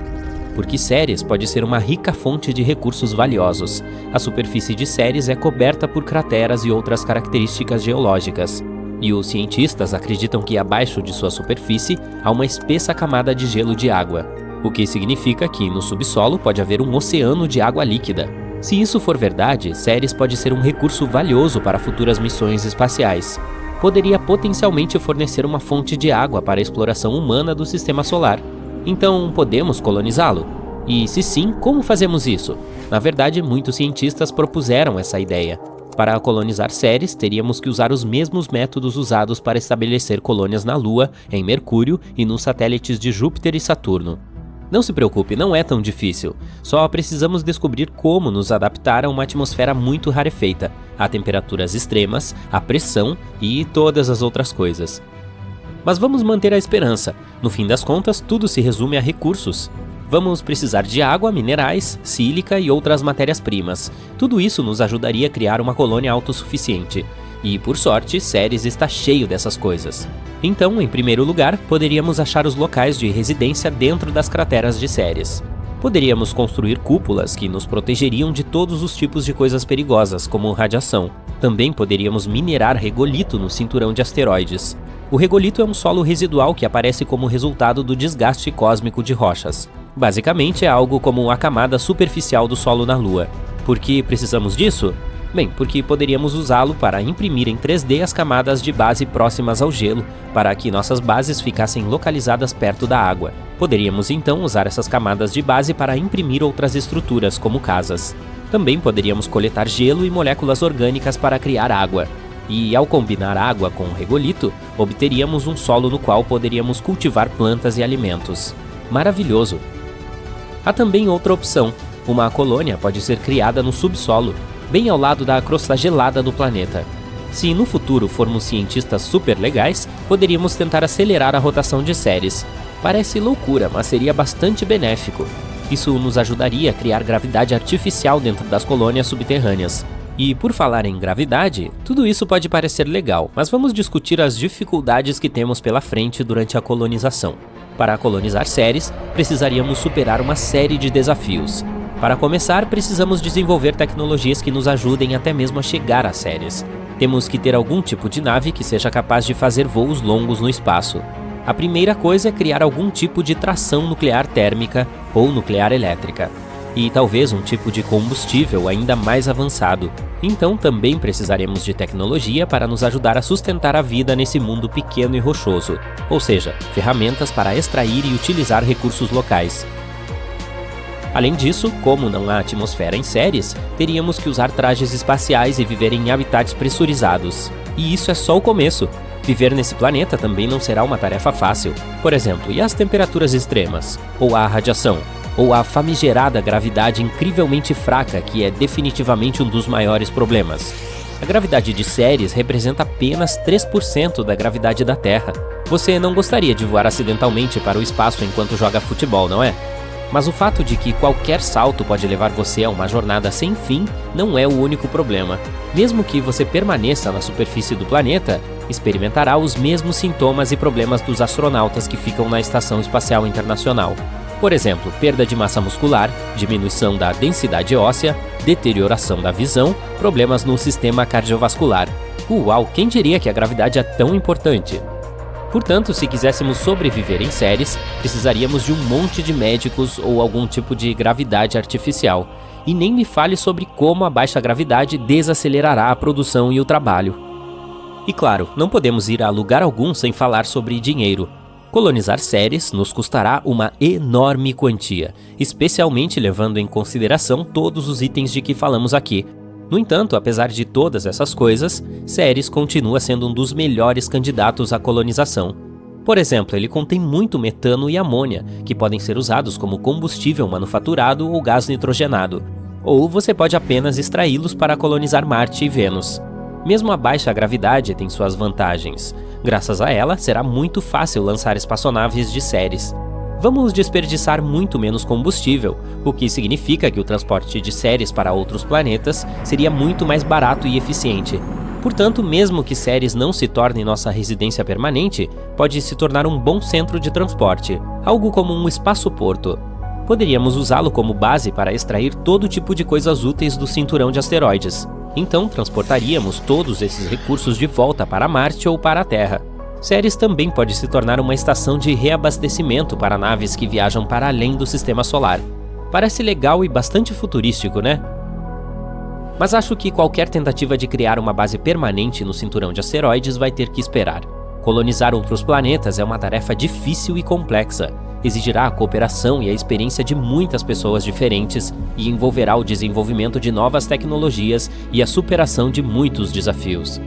Porque Ceres pode ser uma rica fonte de recursos valiosos. A superfície de Ceres é coberta por crateras e outras características geológicas. E os cientistas acreditam que abaixo de sua superfície há uma espessa camada de gelo de água, o que significa que no subsolo pode haver um oceano de água líquida. Se isso for verdade, Ceres pode ser um recurso valioso para futuras missões espaciais. Poderia potencialmente fornecer uma fonte de água para a exploração humana do sistema solar. Então, podemos colonizá-lo? E se sim, como fazemos isso? Na verdade, muitos cientistas propuseram essa ideia. Para colonizar Ceres, teríamos que usar os mesmos métodos usados para estabelecer colônias na Lua, em Mercúrio e nos satélites de Júpiter e Saturno. Não se preocupe, não é tão difícil. Só precisamos descobrir como nos adaptar a uma atmosfera muito rarefeita, a temperaturas extremas, a pressão e todas as outras coisas. Mas vamos manter a esperança. No fim das contas, tudo se resume a recursos. Vamos precisar de água, minerais, sílica e outras matérias-primas. Tudo isso nos ajudaria a criar uma colônia autossuficiente. E, por sorte, Ceres está cheio dessas coisas. Então, em primeiro lugar, poderíamos achar os locais de residência dentro das crateras de Ceres. Poderíamos construir cúpulas que nos protegeriam de todos os tipos de coisas perigosas, como radiação. Também poderíamos minerar regolito no cinturão de asteroides. O regolito é um solo residual que aparece como resultado do desgaste cósmico de rochas. Basicamente é algo como a camada superficial do solo na Lua. Por que precisamos disso? Bem, porque poderíamos usá-lo para imprimir em 3D as camadas de base próximas ao gelo, para que nossas bases ficassem localizadas perto da água. Poderíamos então usar essas camadas de base para imprimir outras estruturas, como casas. Também poderíamos coletar gelo e moléculas orgânicas para criar água. E ao combinar água com o regolito, obteríamos um solo no qual poderíamos cultivar plantas e alimentos. Maravilhoso! Há também outra opção. Uma colônia pode ser criada no subsolo, bem ao lado da crosta gelada do planeta. Se no futuro formos cientistas super legais, poderíamos tentar acelerar a rotação de Ceres. Parece loucura, mas seria bastante benéfico. Isso nos ajudaria a criar gravidade artificial dentro das colônias subterrâneas. E por falar em gravidade, tudo isso pode parecer legal, mas vamos discutir as dificuldades que temos pela frente durante a colonização. Para colonizar Ceres, precisaríamos superar uma série de desafios. Para começar, precisamos desenvolver tecnologias que nos ajudem até mesmo a chegar a Ceres. Temos que ter algum tipo de nave que seja capaz de fazer voos longos no espaço. A primeira coisa é criar algum tipo de tração nuclear térmica ou nuclear elétrica. E talvez um tipo de combustível ainda mais avançado. Então também precisaremos de tecnologia para nos ajudar a sustentar a vida nesse mundo pequeno e rochoso, ou seja, ferramentas para extrair e utilizar recursos locais. Além disso, como não há atmosfera em Ceres, teríamos que usar trajes espaciais e viver em habitats pressurizados. E isso é só o começo. Viver nesse planeta também não será uma tarefa fácil. Por exemplo, e as temperaturas extremas? Ou a radiação? Ou a famigerada gravidade incrivelmente fraca, que é definitivamente um dos maiores problemas. A gravidade de Ceres representa apenas 3% da gravidade da Terra. Você não gostaria de voar acidentalmente para o espaço enquanto joga futebol, não é? Mas o fato de que qualquer salto pode levar você a uma jornada sem fim não é o único problema. Mesmo que você permaneça na superfície do planeta, experimentará os mesmos sintomas e problemas dos astronautas que ficam na Estação Espacial Internacional. Por exemplo, perda de massa muscular, diminuição da densidade óssea, deterioração da visão, problemas no sistema cardiovascular. Uau, quem diria que a gravidade é tão importante? Portanto, se quiséssemos sobreviver em Ceres, precisaríamos de um monte de médicos ou algum tipo de gravidade artificial. E nem me fale sobre como a baixa gravidade desacelerará a produção e o trabalho. E claro, não podemos ir a lugar algum sem falar sobre dinheiro. Colonizar Ceres nos custará uma enorme quantia, especialmente levando em consideração todos os itens de que falamos aqui. No entanto, apesar de todas essas coisas, Ceres continua sendo um dos melhores candidatos à colonização. Por exemplo, ele contém muito metano e amônia, que podem ser usados como combustível manufaturado ou gás nitrogenado. Ou você pode apenas extraí-los para colonizar Marte e Vênus. Mesmo a baixa gravidade tem suas vantagens. Graças a ela, será muito fácil lançar espaçonaves de Ceres. Vamos desperdiçar muito menos combustível, o que significa que o transporte de Ceres para outros planetas seria muito mais barato e eficiente. Portanto, mesmo que Ceres não se torne nossa residência permanente, pode se tornar um bom centro de transporte, algo como um espaço-porto. Poderíamos usá-lo como base para extrair todo tipo de coisas úteis do cinturão de asteroides. Então, transportaríamos todos esses recursos de volta para Marte ou para a Terra. Ceres também pode se tornar uma estação de reabastecimento para naves que viajam para além do sistema solar. Parece legal e bastante futurístico, né? Mas acho que qualquer tentativa de criar uma base permanente no cinturão de asteroides vai ter que esperar. Colonizar outros planetas é uma tarefa difícil e complexa. Exigirá a cooperação e a experiência de muitas pessoas diferentes e envolverá o desenvolvimento de novas tecnologias e a superação de muitos desafios.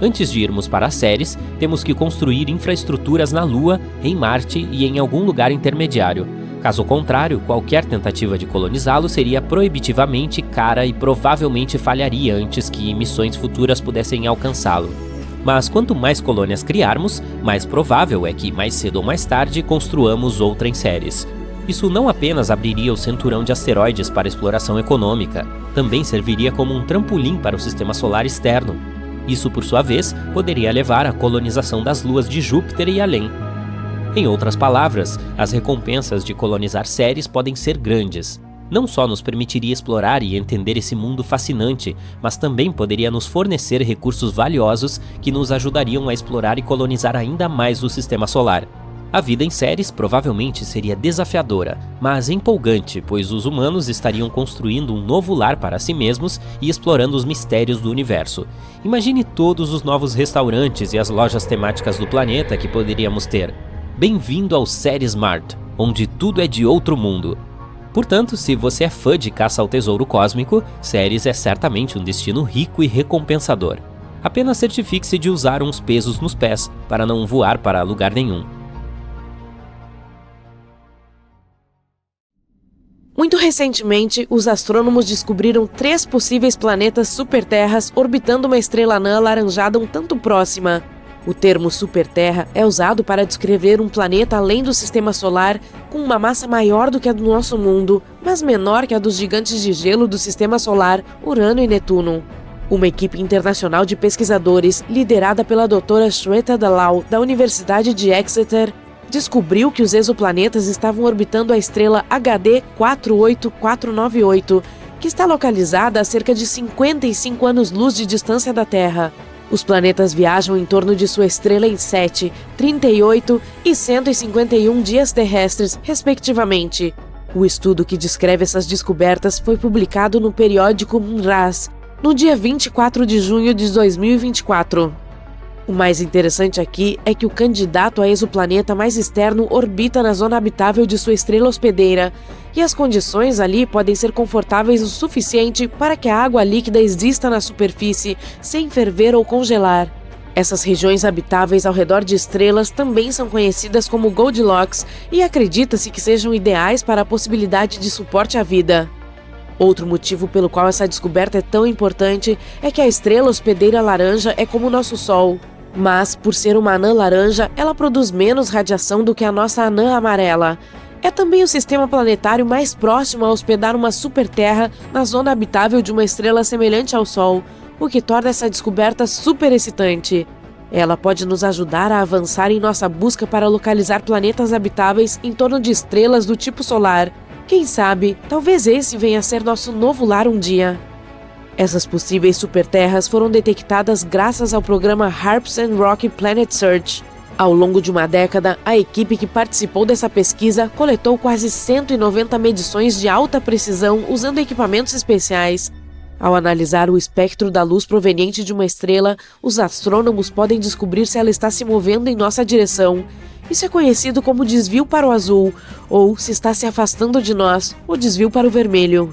Antes de irmos para Ceres, temos que construir infraestruturas na Lua, em Marte e em algum lugar intermediário. Caso contrário, qualquer tentativa de colonizá-lo seria proibitivamente cara e provavelmente falharia antes que missões futuras pudessem alcançá-lo. Mas quanto mais colônias criarmos, mais provável é que, mais cedo ou mais tarde, construamos outra em Ceres. Isso não apenas abriria o cinturão de asteroides para exploração econômica, também serviria como um trampolim para o sistema solar externo. Isso, por sua vez, poderia levar à colonização das luas de Júpiter e além. Em outras palavras, as recompensas de colonizar Ceres podem ser grandes. Não só nos permitiria explorar e entender esse mundo fascinante, mas também poderia nos fornecer recursos valiosos que nos ajudariam a explorar e colonizar ainda mais o sistema solar. A vida em Ceres provavelmente seria desafiadora, mas empolgante, pois os humanos estariam construindo um novo lar para si mesmos e explorando os mistérios do universo. Imagine todos os novos restaurantes e as lojas temáticas do planeta que poderíamos ter. Bem-vindo ao Ceres Mart, onde tudo é de outro mundo. Portanto, se você é fã de caça ao tesouro cósmico, Ceres é certamente um destino rico e recompensador. Apenas certifique-se de usar uns pesos nos pés, para não voar para lugar nenhum. Muito recentemente, os astrônomos descobriram 3 possíveis planetas superterras orbitando uma estrela anã alaranjada um tanto próxima. O termo superterra é usado para descrever um planeta além do sistema solar com uma massa maior do que a do nosso mundo, mas menor que a dos gigantes de gelo do sistema solar, Urano e Netuno. Uma equipe internacional de pesquisadores, liderada pela doutora Shweta Dalal, da Universidade de Exeter, descobriu que os exoplanetas estavam orbitando a estrela HD 48498, que está localizada a cerca de 55 anos-luz de distância da Terra. Os planetas viajam em torno de sua estrela em 7, 38 e 151 dias terrestres, respectivamente. O estudo que descreve essas descobertas foi publicado no periódico MNRAS, no dia 24 de junho de 2024. O mais interessante aqui é que o candidato a exoplaneta mais externo orbita na zona habitável de sua estrela hospedeira, e as condições ali podem ser confortáveis o suficiente para que a água líquida exista na superfície, sem ferver ou congelar. Essas regiões habitáveis ao redor de estrelas também são conhecidas como Goldilocks e acredita-se que sejam ideais para a possibilidade de suporte à vida. Outro motivo pelo qual essa descoberta é tão importante é que a estrela hospedeira laranja é como o nosso Sol. Mas, por ser uma anã laranja, ela produz menos radiação do que a nossa anã amarela. É também o sistema planetário mais próximo a hospedar uma superterra na zona habitável de uma estrela semelhante ao Sol, o que torna essa descoberta super excitante. Ela pode nos ajudar a avançar em nossa busca para localizar planetas habitáveis em torno de estrelas do tipo solar. Quem sabe, talvez esse venha a ser nosso novo lar um dia. Essas possíveis superterras foram detectadas graças ao programa HARPS and Rocky Planet Search. Ao longo de uma década, a equipe que participou dessa pesquisa coletou quase 190 medições de alta precisão usando equipamentos especiais. Ao analisar o espectro da luz proveniente de uma estrela, os astrônomos podem descobrir se ela está se movendo em nossa direção. Isso é conhecido como desvio para o azul, ou, se está se afastando de nós, o desvio para o vermelho.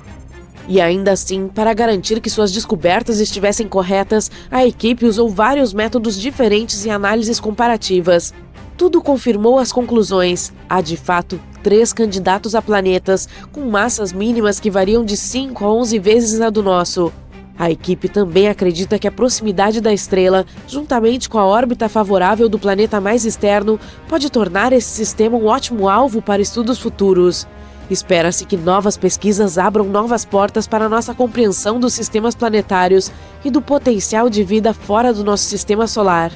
E ainda assim, para garantir que suas descobertas estivessem corretas, a equipe usou vários métodos diferentes e análises comparativas. Tudo confirmou as conclusões. Há, de fato, 3 candidatos a planetas, com massas mínimas que variam de 5 a 11 vezes a do nosso. A equipe também acredita que a proximidade da estrela, juntamente com a órbita favorável do planeta mais externo, pode tornar esse sistema um ótimo alvo para estudos futuros. Espera-se que novas pesquisas abram novas portas para nossa compreensão dos sistemas planetários e do potencial de vida fora do nosso sistema solar.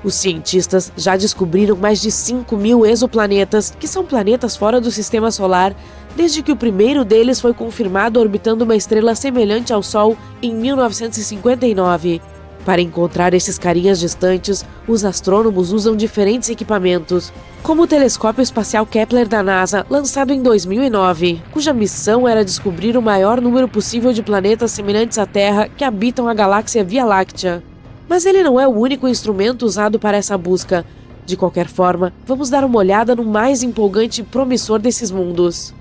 Os cientistas já descobriram mais de 5.000 exoplanetas, que são planetas fora do sistema solar, desde que o primeiro deles foi confirmado orbitando uma estrela semelhante ao Sol em 1959. Para encontrar esses carinhas distantes, os astrônomos usam diferentes equipamentos, como o telescópio espacial Kepler da NASA, lançado em 2009, cuja missão era descobrir o maior número possível de planetas semelhantes à Terra que habitam a galáxia Via Láctea. Mas ele não é o único instrumento usado para essa busca. De qualquer forma, vamos dar uma olhada no mais empolgante e promissor desses mundos.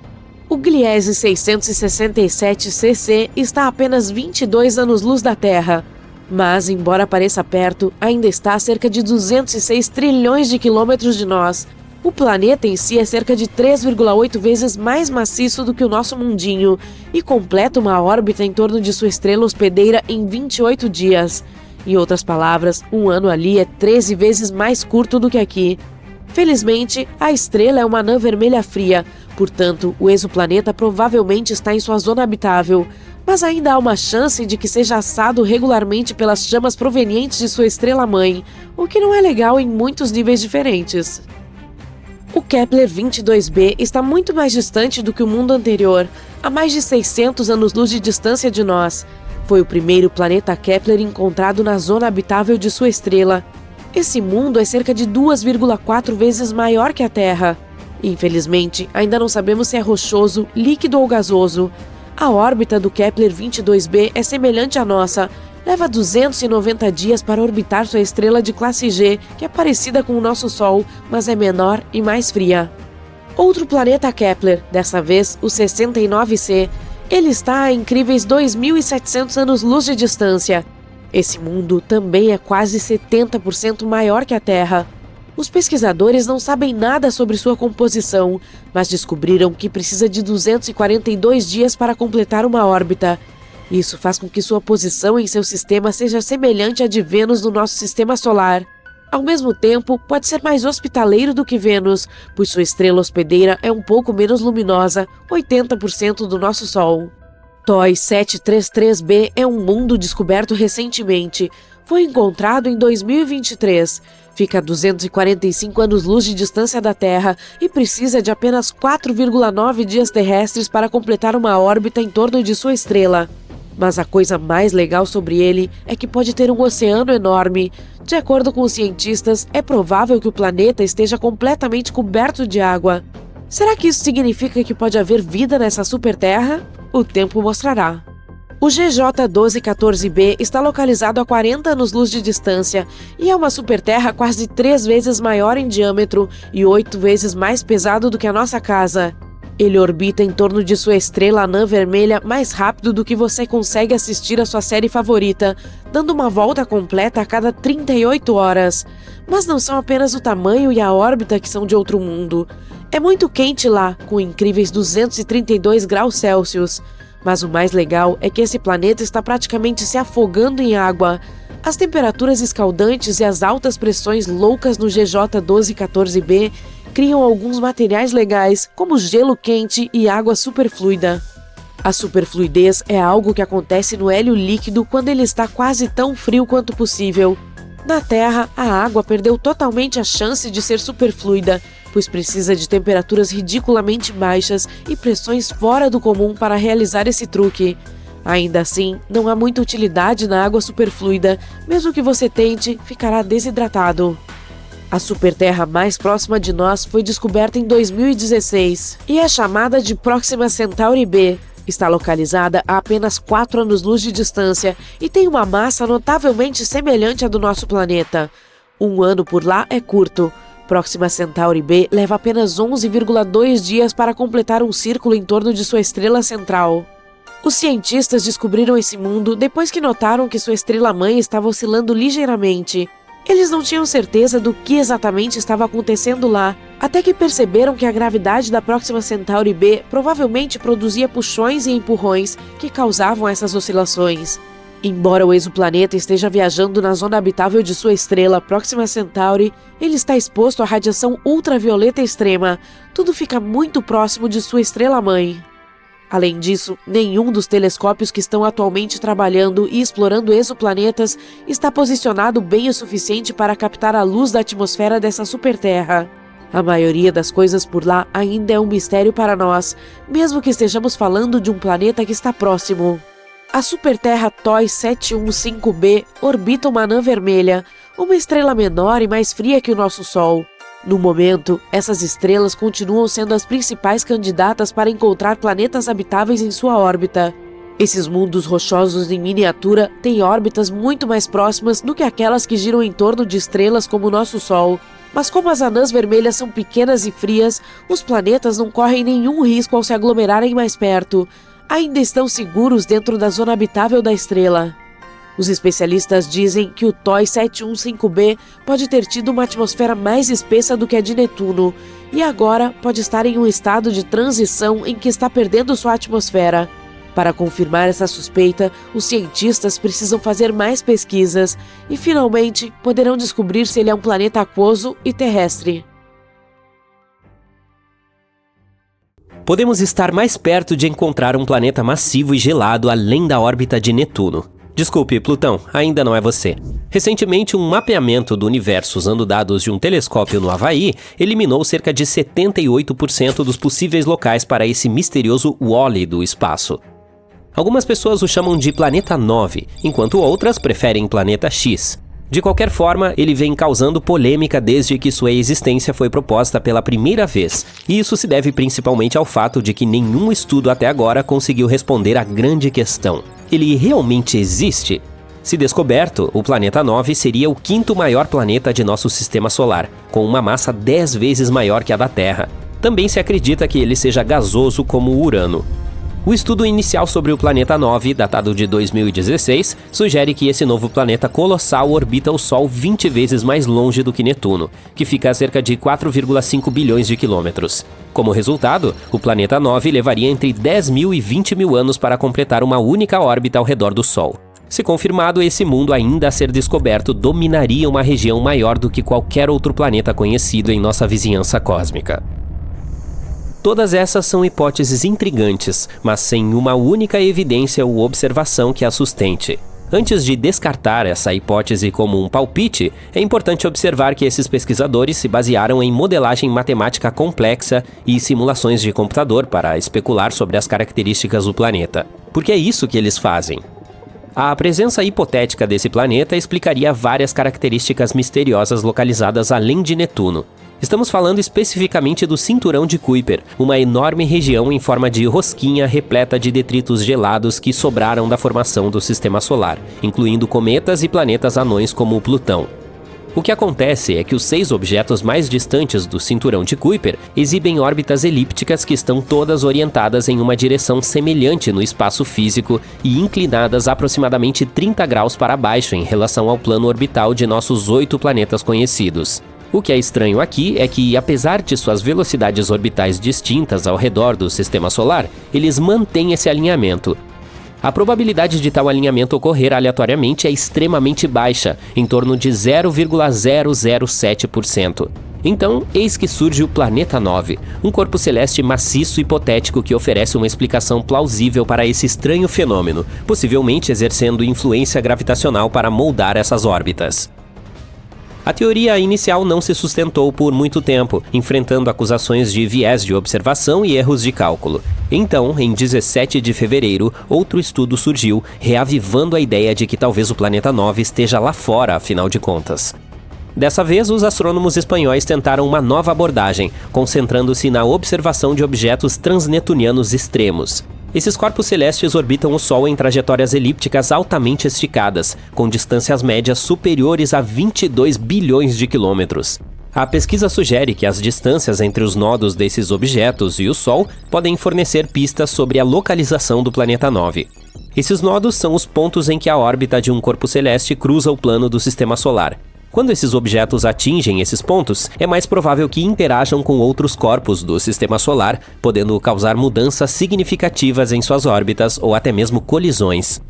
O Gliese 667 CC está a apenas 22 anos-luz da Terra. Mas, embora pareça perto, ainda está a cerca de 206 trilhões de quilômetros de nós. O planeta em si é cerca de 3,8 vezes mais maciço do que o nosso mundinho e completa uma órbita em torno de sua estrela hospedeira em 28 dias. Em outras palavras, um ano ali é 13 vezes mais curto do que aqui. Felizmente, a estrela é uma anã vermelha fria, portanto, o exoplaneta provavelmente está em sua zona habitável. Mas ainda há uma chance de que seja assado regularmente pelas chamas provenientes de sua estrela-mãe, o que não é legal em muitos níveis diferentes. O Kepler 22b está muito mais distante do que o mundo anterior, a mais de 600 anos-luz de distância de nós. Foi o primeiro planeta Kepler encontrado na zona habitável de sua estrela. Esse mundo é cerca de 2,4 vezes maior que a Terra. Infelizmente, ainda não sabemos se é rochoso, líquido ou gasoso. A órbita do Kepler 22b é semelhante à nossa. Leva 290 dias para orbitar sua estrela de classe G, que é parecida com o nosso Sol, mas é menor e mais fria. Outro planeta Kepler, dessa vez o 69c, ele está a incríveis 2.700 anos-luz de distância. Esse mundo também é quase 70% maior que a Terra. Os pesquisadores não sabem nada sobre sua composição, mas descobriram que precisa de 242 dias para completar uma órbita. Isso faz com que sua posição em seu sistema seja semelhante à de Vênus no nosso sistema solar. Ao mesmo tempo, pode ser mais hospitaleiro do que Vênus, pois sua estrela hospedeira é um pouco menos luminosa, 80% do nosso Sol. TOI 733b é um mundo descoberto recentemente. Foi encontrado em 2023. Fica a 245 anos-luz de distância da Terra e precisa de apenas 4,9 dias terrestres para completar uma órbita em torno de sua estrela. Mas a coisa mais legal sobre ele é que pode ter um oceano enorme. De acordo com os cientistas, é provável que o planeta esteja completamente coberto de água. Será que isso significa que pode haver vida nessa superterra? O tempo mostrará. O GJ 1214b está localizado a 40 anos-luz de distância e é uma superterra quase 3 vezes maior em diâmetro e 8 vezes mais pesado do que a nossa casa. Ele orbita em torno de sua estrela anã vermelha mais rápido do que você consegue assistir a sua série favorita, dando uma volta completa a cada 38 horas. Mas não são apenas o tamanho e a órbita que são de outro mundo. É muito quente lá, com incríveis 232 graus Celsius. Mas o mais legal é que esse planeta está praticamente se afogando em água. As temperaturas escaldantes e as altas pressões loucas no GJ 1214b criam alguns materiais legais, como gelo quente e água superfluida. A superfluidez é algo que acontece no hélio líquido quando ele está quase tão frio quanto possível. Na Terra, a água perdeu totalmente a chance de ser superfluida, pois precisa de temperaturas ridiculamente baixas e pressões fora do comum para realizar esse truque. Ainda assim, não há muita utilidade na água superfluida, mesmo que você tente, ficará desidratado. A superterra mais próxima de nós foi descoberta em 2016 e é chamada de Próxima Centauri b. Está localizada a apenas 4 anos-luz de distância e tem uma massa notavelmente semelhante à do nosso planeta. Um ano por lá é curto. Próxima Centauri b leva apenas 11,2 dias para completar um círculo em torno de sua estrela central. Os cientistas descobriram esse mundo depois que notaram que sua estrela-mãe estava oscilando ligeiramente. Eles não tinham certeza do que exatamente estava acontecendo lá, até que perceberam que a gravidade da Próxima Centauri b provavelmente produzia puxões e empurrões que causavam essas oscilações. Embora o exoplaneta esteja viajando na zona habitável de sua estrela Próxima Centauri, ele está exposto à radiação ultravioleta extrema. Tudo fica muito próximo de sua estrela-mãe. Além disso, nenhum dos telescópios que estão atualmente trabalhando e explorando exoplanetas está posicionado bem o suficiente para captar a luz da atmosfera dessa superterra. A maioria das coisas por lá ainda é um mistério para nós, mesmo que estejamos falando de um planeta que está próximo. A superterra TOI 715b orbita uma anã vermelha, uma estrela menor e mais fria que o nosso Sol. No momento, essas estrelas continuam sendo as principais candidatas para encontrar planetas habitáveis em sua órbita. Esses mundos rochosos em miniatura têm órbitas muito mais próximas do que aquelas que giram em torno de estrelas como o nosso Sol. Mas como as anãs vermelhas são pequenas e frias, os planetas não correm nenhum risco ao se aglomerarem mais perto. Ainda estão seguros dentro da zona habitável da estrela. Os especialistas dizem que o TOI 715b pode ter tido uma atmosfera mais espessa do que a de Netuno e agora pode estar em um estado de transição em que está perdendo sua atmosfera. Para confirmar essa suspeita, os cientistas precisam fazer mais pesquisas e, finalmente, poderão descobrir se ele é um planeta aquoso e terrestre. Podemos estar mais perto de encontrar um planeta massivo e gelado além da órbita de Netuno. Desculpe, Plutão, ainda não é você. Recentemente, um mapeamento do universo usando dados de um telescópio no Havaí eliminou cerca de 78% dos possíveis locais para esse misterioso Wall-E do espaço. Algumas pessoas o chamam de Planeta 9, enquanto outras preferem Planeta X. De qualquer forma, ele vem causando polêmica desde que sua existência foi proposta pela primeira vez, e isso se deve principalmente ao fato de que nenhum estudo até agora conseguiu responder à grande questão: ele realmente existe? Se descoberto, o Planeta 9 seria o 5º maior planeta de nosso sistema solar, com uma massa 10 vezes maior que a da Terra. Também se acredita que ele seja gasoso como o Urano. O estudo inicial sobre o Planeta 9, datado de 2016, sugere que esse novo planeta colossal orbita o Sol 20 vezes mais longe do que Netuno, que fica a cerca de 4,5 bilhões de quilômetros. Como resultado, o Planeta 9 levaria entre 10 mil e 20 mil anos para completar uma única órbita ao redor do Sol. Se confirmado, esse mundo ainda a ser descoberto dominaria uma região maior do que qualquer outro planeta conhecido em nossa vizinhança cósmica. Todas essas são hipóteses intrigantes, mas sem uma única evidência ou observação que a sustente. Antes de descartar essa hipótese como um palpite, é importante observar que esses pesquisadores se basearam em modelagem matemática complexa e simulações de computador para especular sobre as características do planeta. Porque é isso que eles fazem. A presença hipotética desse planeta explicaria várias características misteriosas localizadas além de Netuno. Estamos falando especificamente do Cinturão de Kuiper, uma enorme região em forma de rosquinha repleta de detritos gelados que sobraram da formação do Sistema Solar, incluindo cometas e planetas anões como o Plutão. O que acontece é que os 6 objetos mais distantes do Cinturão de Kuiper exibem órbitas elípticas que estão todas orientadas em uma direção semelhante no espaço físico e inclinadas aproximadamente 30 graus para baixo em relação ao plano orbital de nossos 8 planetas conhecidos. O que é estranho aqui é que, apesar de suas velocidades orbitais distintas ao redor do Sistema Solar, eles mantêm esse alinhamento. A probabilidade de tal alinhamento ocorrer aleatoriamente é extremamente baixa, em torno de 0,007%. Então, eis que surge o Planeta 9, um corpo celeste maciço hipotético que oferece uma explicação plausível para esse estranho fenômeno, possivelmente exercendo influência gravitacional para moldar essas órbitas. A teoria inicial não se sustentou por muito tempo, enfrentando acusações de viés de observação e erros de cálculo. Então, em 17 de fevereiro, outro estudo surgiu, reavivando a ideia de que talvez o Planeta 9 esteja lá fora, afinal de contas. Dessa vez, os astrônomos espanhóis tentaram uma nova abordagem, concentrando-se na observação de objetos transnetunianos extremos. Esses corpos celestes orbitam o Sol em trajetórias elípticas altamente esticadas, com distâncias médias superiores a 22 bilhões de quilômetros. A pesquisa sugere que as distâncias entre os nodos desses objetos e o Sol podem fornecer pistas sobre a localização do Planeta 9. Esses nodos são os pontos em que a órbita de um corpo celeste cruza o plano do Sistema Solar. Quando esses objetos atingem esses pontos, é mais provável que interajam com outros corpos do Sistema Solar, podendo causar mudanças significativas em suas órbitas ou até mesmo colisões.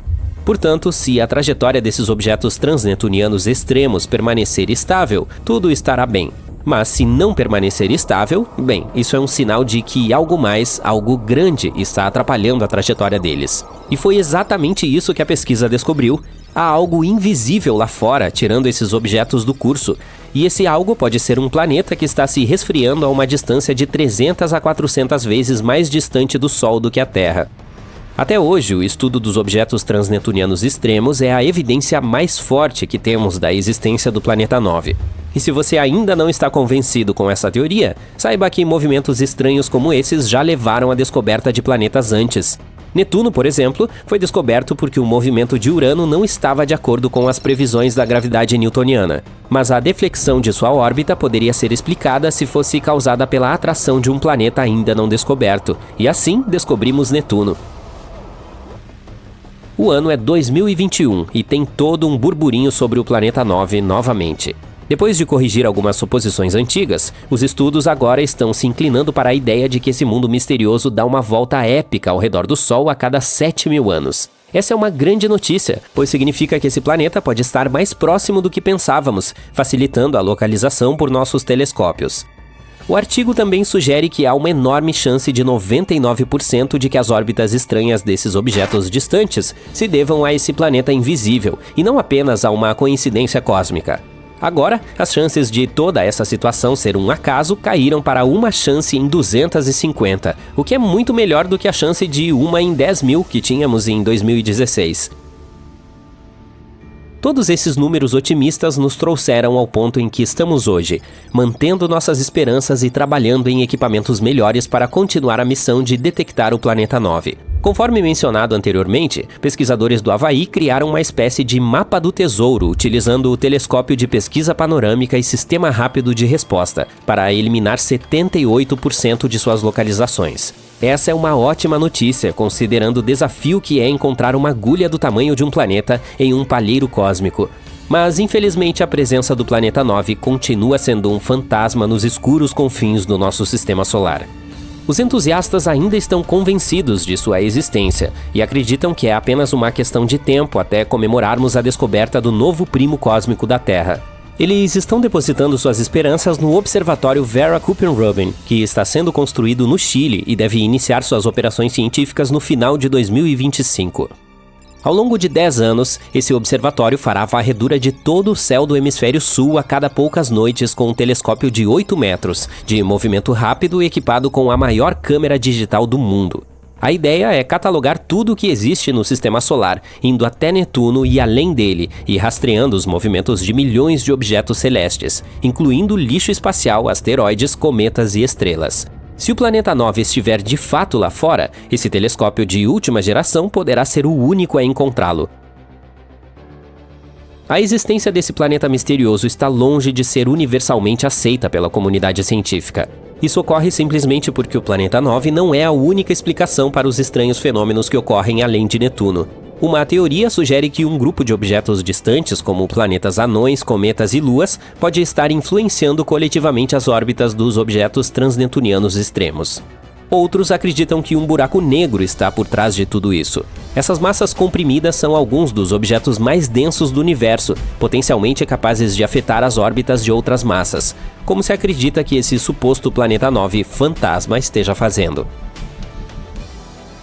Portanto, se a trajetória desses objetos transnetunianos extremos permanecer estável, tudo estará bem. Mas se não permanecer estável, bem, isso é um sinal de que algo mais, algo grande, está atrapalhando a trajetória deles. E foi exatamente isso que a pesquisa descobriu. Há algo invisível lá fora, tirando esses objetos do curso. E esse algo pode ser um planeta que está se resfriando a uma distância de 300 a 400 vezes mais distante do Sol do que a Terra. Até hoje, o estudo dos objetos transnetunianos extremos é a evidência mais forte que temos da existência do Planeta 9. E se você ainda não está convencido com essa teoria, saiba que movimentos estranhos como esses já levaram à descoberta de planetas antes. Netuno, por exemplo, foi descoberto porque o movimento de Urano não estava de acordo com as previsões da gravidade newtoniana. Mas a deflexão de sua órbita poderia ser explicada se fosse causada pela atração de um planeta ainda não descoberto. E assim, descobrimos Netuno. O ano é 2021 e tem todo um burburinho sobre o Planeta 9 novamente. Depois de corrigir algumas suposições antigas, os estudos agora estão se inclinando para a ideia de que esse mundo misterioso dá uma volta épica ao redor do Sol a cada 7.000 anos. Essa é uma grande notícia, pois significa que esse planeta pode estar mais próximo do que pensávamos, facilitando a localização por nossos telescópios. O artigo também sugere que há uma enorme chance de 99% de que as órbitas estranhas desses objetos distantes se devam a esse planeta invisível, e não apenas a uma coincidência cósmica. Agora, as chances de toda essa situação ser um acaso caíram para uma chance em 250, o que é muito melhor do que a chance de 1 em 10.000 que tínhamos em 2016. Todos esses números otimistas nos trouxeram ao ponto em que estamos hoje, mantendo nossas esperanças e trabalhando em equipamentos melhores para continuar a missão de detectar o Planeta 9. Conforme mencionado anteriormente, pesquisadores do Havaí criaram uma espécie de mapa do tesouro utilizando o telescópio de pesquisa panorâmica e sistema rápido de resposta para eliminar 78% de suas localizações. Essa é uma ótima notícia, considerando o desafio que é encontrar uma agulha do tamanho de um planeta em um palheiro cósmico. Mas, infelizmente, a presença do Planeta 9 continua sendo um fantasma nos escuros confins do nosso sistema solar. Os entusiastas ainda estão convencidos de sua existência e acreditam que é apenas uma questão de tempo até comemorarmos a descoberta do novo primo cósmico da Terra. Eles estão depositando suas esperanças no Observatório Vera Kuppenrubin, que está sendo construído no Chile e deve iniciar suas operações científicas no final de 2025. Ao longo de 10 anos, esse observatório fará a varredura de todo o céu do hemisfério sul a cada poucas noites com um telescópio de 8 metros, de movimento rápido e equipado com a maior câmera digital do mundo. A ideia é catalogar tudo o que existe no Sistema Solar, indo até Netuno e além dele, e rastreando os movimentos de milhões de objetos celestes, incluindo lixo espacial, asteroides, cometas e estrelas. Se o planeta 9 estiver de fato lá fora, esse telescópio de última geração poderá ser o único a encontrá-lo. A existência desse planeta misterioso está longe de ser universalmente aceita pela comunidade científica. Isso ocorre simplesmente porque o planeta 9 não é a única explicação para os estranhos fenômenos que ocorrem além de Netuno. Uma teoria sugere que um grupo de objetos distantes, como planetas anões, cometas e luas, pode estar influenciando coletivamente as órbitas dos objetos transnetunianos extremos. Outros acreditam que um buraco negro está por trás de tudo isso. Essas massas comprimidas são alguns dos objetos mais densos do universo, potencialmente capazes de afetar as órbitas de outras massas, como se acredita que esse suposto planeta 9 fantasma esteja fazendo.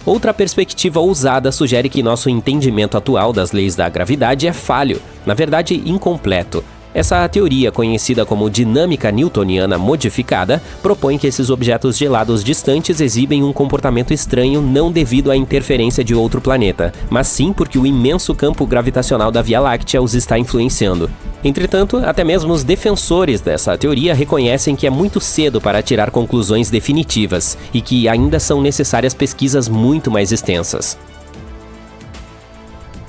Outra perspectiva ousada sugere que nosso entendimento atual das leis da gravidade é falho, na verdade incompleto. Essa teoria, conhecida como dinâmica newtoniana modificada, propõe que esses objetos gelados distantes exibem um comportamento estranho não devido à interferência de outro planeta, mas sim porque o imenso campo gravitacional da Via Láctea os está influenciando. Entretanto, até mesmo os defensores dessa teoria reconhecem que é muito cedo para tirar conclusões definitivas e que ainda são necessárias pesquisas muito mais extensas.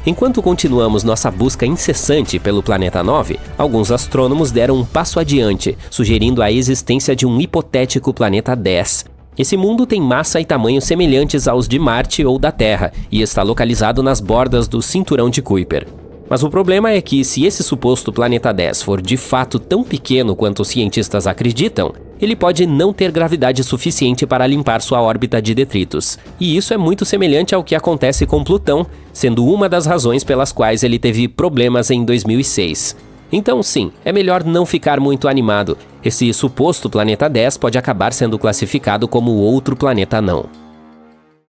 Enquanto continuamos nossa busca incessante pelo planeta 9, alguns astrônomos deram um passo adiante, sugerindo a existência de um hipotético planeta 10. Esse mundo tem massa e tamanho semelhantes aos de Marte ou da Terra e está localizado nas bordas do cinturão de Kuiper. Mas o problema é que, se esse suposto planeta 10 for de fato tão pequeno quanto os cientistas acreditam, ele pode não ter gravidade suficiente para limpar sua órbita de detritos. E isso é muito semelhante ao que acontece com Plutão, sendo uma das razões pelas quais ele teve problemas em 2006. Então sim, é melhor não ficar muito animado. Esse suposto planeta 10 pode acabar sendo classificado como outro planeta não.